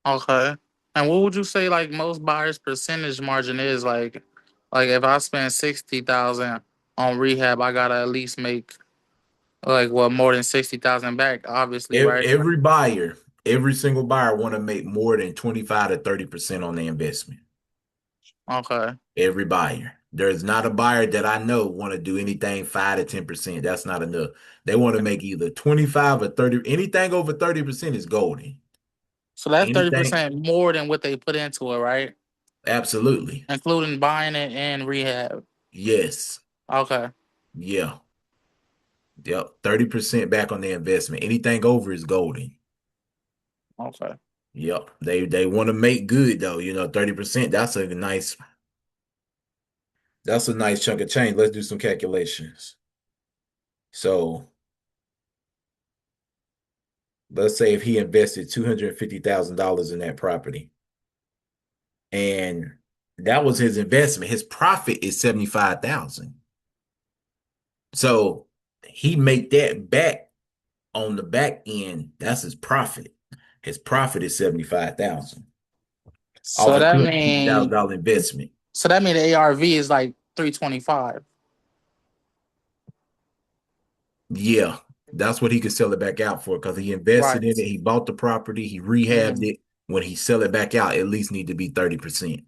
Okay. And what would you say like most buyers' percentage margin is like if I spend 60,000 on rehab, I gotta at least make like what more than 60,000 back, obviously, right? Every buyer, every single buyer want to make more than 25 to 30% on their investment. Okay. Every buyer. There's not a buyer that I know want to do anything 5 to 10%. That's not enough. They want to make either 25 or 30. Anything over 30% is golden. So that's thirty Anything, percent more than what they put into it, right? absolutely. Including buying it and rehab. Yes. Okay. Yeah. Yep. 30% back on their investment. Anything over is golden. Okay. Yep. They want to make good though. 30%, that's a nice chunk of change. Let's do some calculations. So let's say if he invested $250,000 in that property and that was his investment, his profit is 75,000. So he make that back on the back end. That's his profit. His profit is 75,000 off So a that mean $250,000 investment. so that mean the ARV is like 325. Yeah, that's what he could sell it back out for because he invested in Right. it. He bought the property. He rehabbed Hmm. it. When he sell it back out, at least need to be 30%.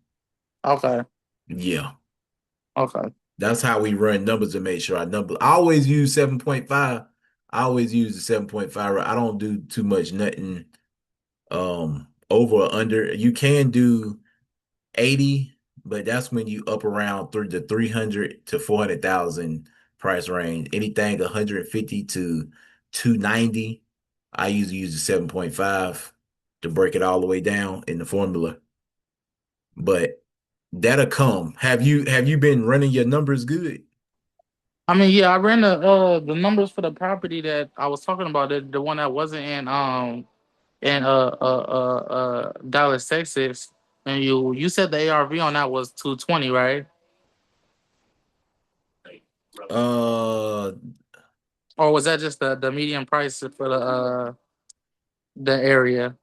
Okay. Yeah, Okay. that's how we run numbers to make sure our number. I always use 7.5. I always use the 7.5. I don't do too much nothing over or under. You can do 80, but that's when you up around through the 300 to 400,000 price range. Anything 150 to 290, I usually use the 7.5 to break it all the way down in the formula. But that'll come. Have you been running your numbers good? I mean, yeah, I ran the numbers for the property that I was talking about, the one that wasn't in Dallas, Texas. And you said the ARV on that was 220, right? Uh Or was that just the median price for the area?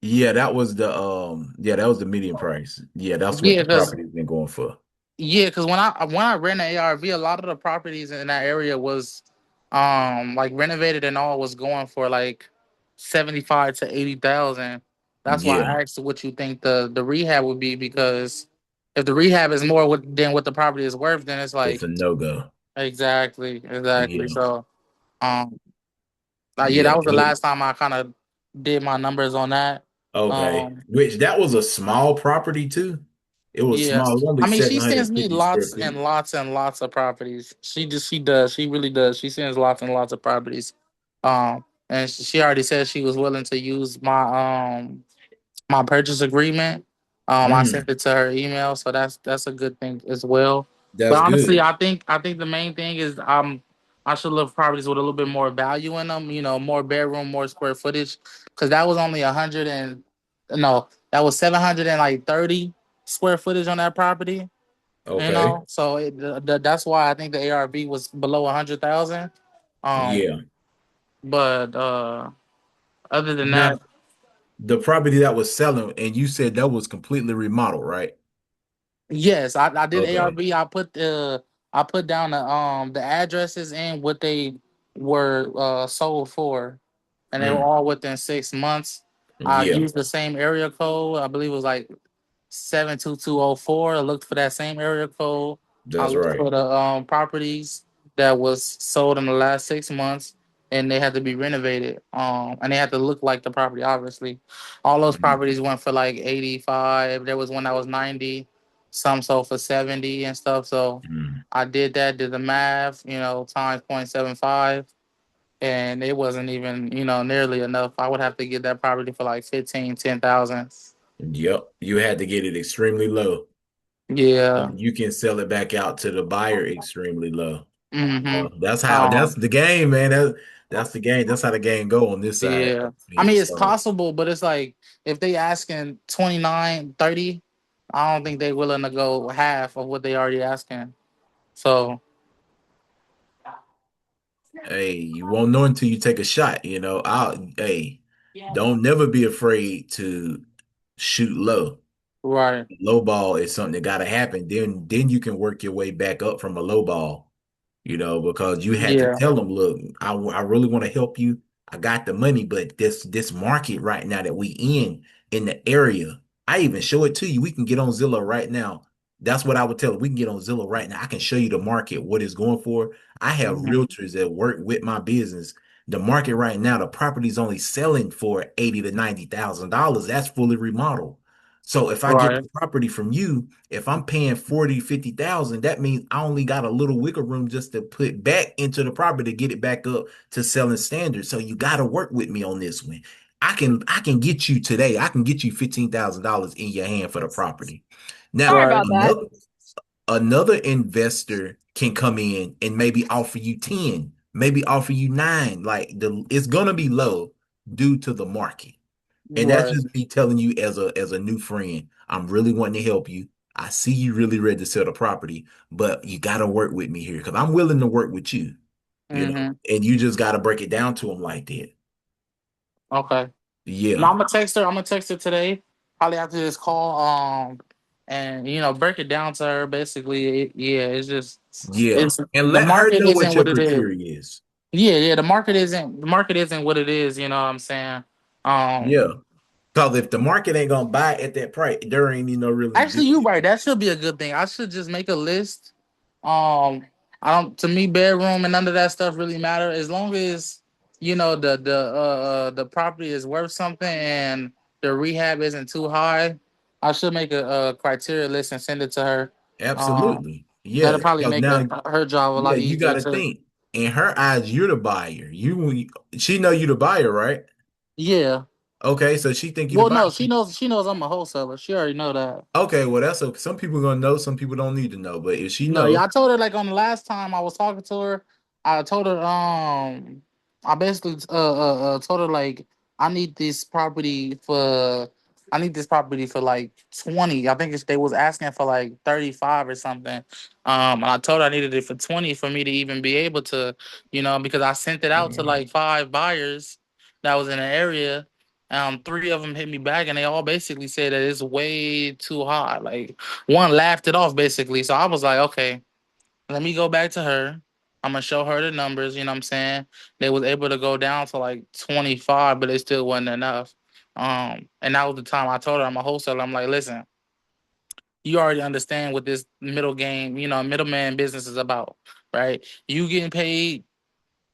yeah, that was the median price. Yeah, that's what Yeah, the because property's been going for. Yeah, because when I ran the ARV, a lot of the properties in that area was like renovated and all was going for like 75 to 80,000. That's why Yeah, I asked what you think the rehab would be, because if the rehab is more than what the property is worth, then it's it's like a no-go. exactly. Yeah. So um yeah, Yeah. that was the last time I kind of did my numbers on that. Okay. Um Which that was a small property too. It was Yeah. small, only I mean, she sends me 750 square lots feet. and lots of properties. She does. She really does. She sends lots and lots of properties. And she already said she was willing to use my purchase agreement. I sent Mm, it to her email, so that's a good thing as well. But that's honestly, good. I think the main thing is I should look for properties with a little bit more value in them. More bedroom, more square footage, because that was only 100 and no, that was 730 square footage on that property. Okay. So that's why I think the ARV was below 100,000. Um, Yeah. but other than Now, that, the property that was selling, and you said that was completely remodeled, right? yes, I did Okay. ARV. I put down the addresses and what they were sold for, and they were Mm, all within 6 months. I yeah, used the same area code. I believe it was like 72204. I looked for that same area code. I that's looked right. for the properties that was sold in the last 6 months, and they had to be renovated. And they had to look like the property. Obviously, all those Mm, properties went for like 85. There was one that was 90. Some sold for 70 and stuff. So mm. I did that. Did the math. Times 0.75. And it wasn't even, nearly enough. I would have to get that property for like 10,000. Yep. You had to get it extremely low. Yeah. You can sell it back out to the buyer extremely low. Hmm. That's the game, man. That's the game. That's how the game go on this side. Yeah. I Yeah, mean, it's so possible, but it's like if they asking 29, 30, I don't think they willing to go half of what they already asking. So, hey, you won't know until you take a shot, hey, don't never be afraid to shoot low. right. Low ball is something that gotta happen. Then you can work your way back up from a low ball, because you had to Yeah. tell them, look, I really want to help you. I got the money, but this market right now that we in the area, I even show it to you. We can get on Zillow right now. That's what I would tell her. We can get on Zillow right now. I can show you the market, what it's going for. I have Mhm. realtors that work with my business. The market right now, the property's only selling for 80 to $90,000. That's fully remodeled. So if I get Right. the property from you, if I'm paying 40, 50,000, that means I only got a little wiggle room just to put back into the property to get it back up to selling standards. So you got to work with me on this one. I can get you today. I can get you $15,000 in your hand for the property. Sorry Now, Right. about that. another investor can come in and maybe offer you 10, maybe offer you 9. Like it's gonna be low due to the market. And that's Right. just me telling you as a new friend. I'm really wanting to help you. I see you really ready to sell the property, but you gotta work with me here because I'm willing to work with you, Hmm. and you just gotta break it down to them like that. Okay. No, Yeah, I'm gonna text her. I'm gonna text her today, probably after this call. And break it down to her. Basically, yeah, it's just yeah. it's And the let her market know what isn't your what it is. criteria is. Yeah, yeah, the market isn't what it is. You know what I'm saying? Um, Yeah. Because if the market ain't gonna buy at that price, there ain't no really Actually, you're business. right. That should be a good thing. I should just make a list. I don't. To me, bedroom and none of that stuff really matter as long as the property is worth something and the rehab isn't too high. I should make a criteria list and send it to her. Um, Absolutely. Yeah. that'll probably Because make now, her job a yeah, lot you easier gotta too. think. In her eyes, you're the buyer. She know you the buyer, right? Yeah. Okay, so she think you the Well, buyer. no, she knows I'm a wholesaler. She already know that. Okay, well that's okay. Some people gonna know, some people don't need to know. But if she No, know, yeah, I told her like on the last time I was talking to her, I told her I basically told her like I need this property for like 20. I think they was asking for like 35 or something. And I told her I needed it for 20 for me to even be able to, because I sent it out to like 5 buyers that was in the area. Three of them hit me back and they all basically said that it's way too high. Like one laughed it off basically. So I was like, okay, let me go back to her. I'm gonna show her the numbers, you know what I'm saying? They was able to go down to like 25, but it still wasn't enough. And that was the time I told her I'm a wholesaler. I'm like, listen, you already understand what this middle game, middleman business is about, right? You getting paid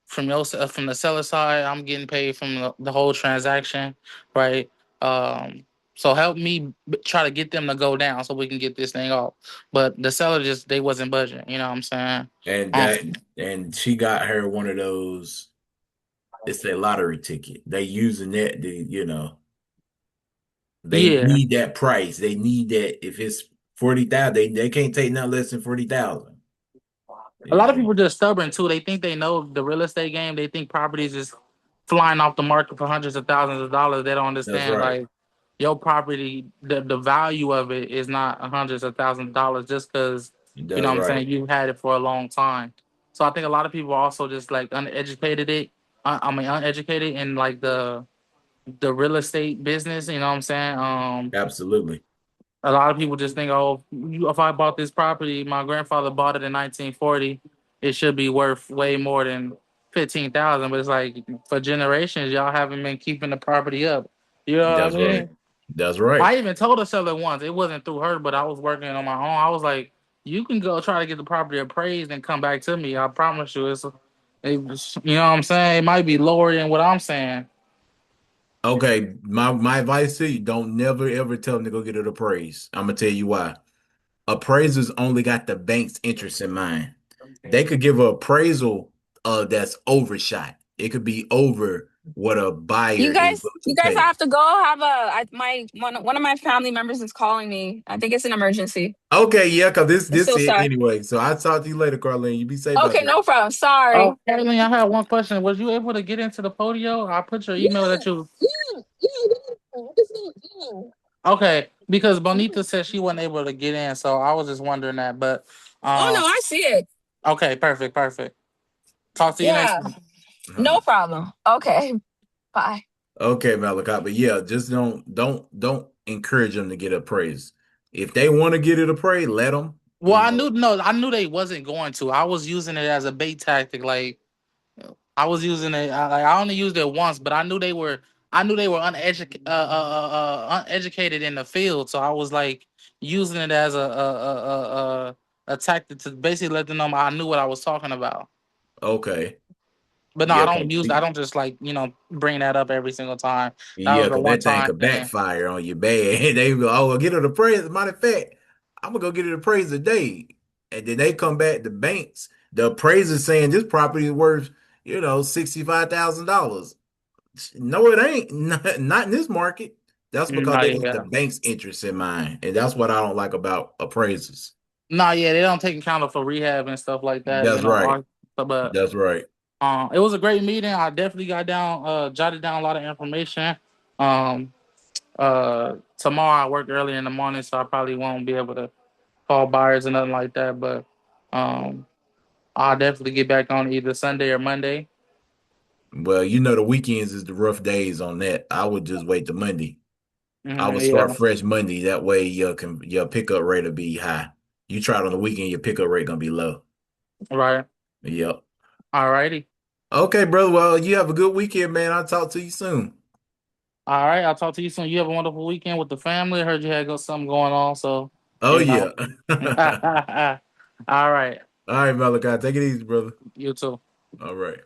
from the seller side. I'm getting paid from the whole transaction, right? So help me try to get them to go down so we can get this thing off. But the seller just they wasn't budging. You know what I'm saying? and Um, she got her one of those. It's a lottery ticket. They using that. They yeah. need that price. They need that. If it's 40,000, they can't take nothing less than 40,000. A lot of Yeah, people just stubborn too. They think they know the real estate game. They think properties is flying off the market for hundreds of thousands of dollars. They don't that's understand right. like your property, the value of it is not hundreds of thousands of dollars just because That's what I'm right. saying you've had it for a long time. So I think a lot of people also just like uneducated in like the real estate business. You know what I'm saying? Absolutely. A lot of people just think, oh, if I bought this property, my grandfather bought it in 1940, it should be worth way more than 15,000. But it's like for generations, y'all haven't been keeping the property up. You know what I That's right. mean? That's right. I even told the seller once. It wasn't through her, but I was working on my own. I was like, you can go try to get the property appraised and come back to me. I promise you, you know what I'm saying? It might be lower than what I'm saying. Okay, my advice to you, don't never ever tell them to go get it appraised. I'm gonna tell you why. Appraisers only got the bank's interest in mind. They could give an appraisal that's overshot. It could be over what a buyer You is guys, willing to you guys pay. have to go. Have my one of my family members is calling me. I think it's an emergency. Okay, yeah, because this I'm this so it sorry. anyway. So I'll talk to you later, Carlene. You be safe out Okay, there. no problem. Oh, Sorry. Kathleen, I had one question. Was you able to get into the Podio? I put your Yeah, email that you. yeah, yeah. Yeah. Okay, because Bonita said she wasn't able to get in, so I was just wondering that. But Oh no, um, I see it. okay, perfect, perfect. Talk to you next Yeah, time. no problem. Okay, bye. Okay, Malachi, but yeah, just don't encourage them to get appraised. If they want to get it appraised, let them. Well, I knew no, I knew they wasn't going to. I was using it as a bait tactic. Like I was using it. I only used it once, but I knew they were. I knew they were uneducated in the field. So I was like, using it as a tactic to basically let them know I knew what I was talking about. Okay. But no, I Yeah, don't use. I don't just like bring that up every single time. That yeah, was a because one that thing time could thing. backfire on you bad. They go, oh, well, get it appraised. Matter of fact, I'm gonna go get it appraised today. And then they come back, the banks, the appraiser saying this property is worth, $65,000. No, it ain't. Not in this market. That's because No, they got the yeah, bank's interest in mind. And that's what I don't like about appraisers. no, yeah. They don't take account of for rehab and stuff like that. That's right. But That's right. it was a great meeting. I definitely jotted down a lot of information. Um, Tomorrow I work early in the morning, so I probably won't be able to call buyers or nothing like that. But um, I'll definitely get back on either Sunday or Monday. Well, the weekends is the rough days on that. I would just wait till Monday. I would start Yeah, fresh Monday. That way your pickup rate will be high. You try it on the weekend, your pickup rate gonna be low. right. Yep. All righty. Okay, brother. Well, you have a good weekend, man. I'll talk to you soon. All right. I'll talk to you soon. You have a wonderful weekend with the family. I heard you had something going on, so Oh you know. yeah. All All right. right, Malachi. Take it easy, brother. You too. All right.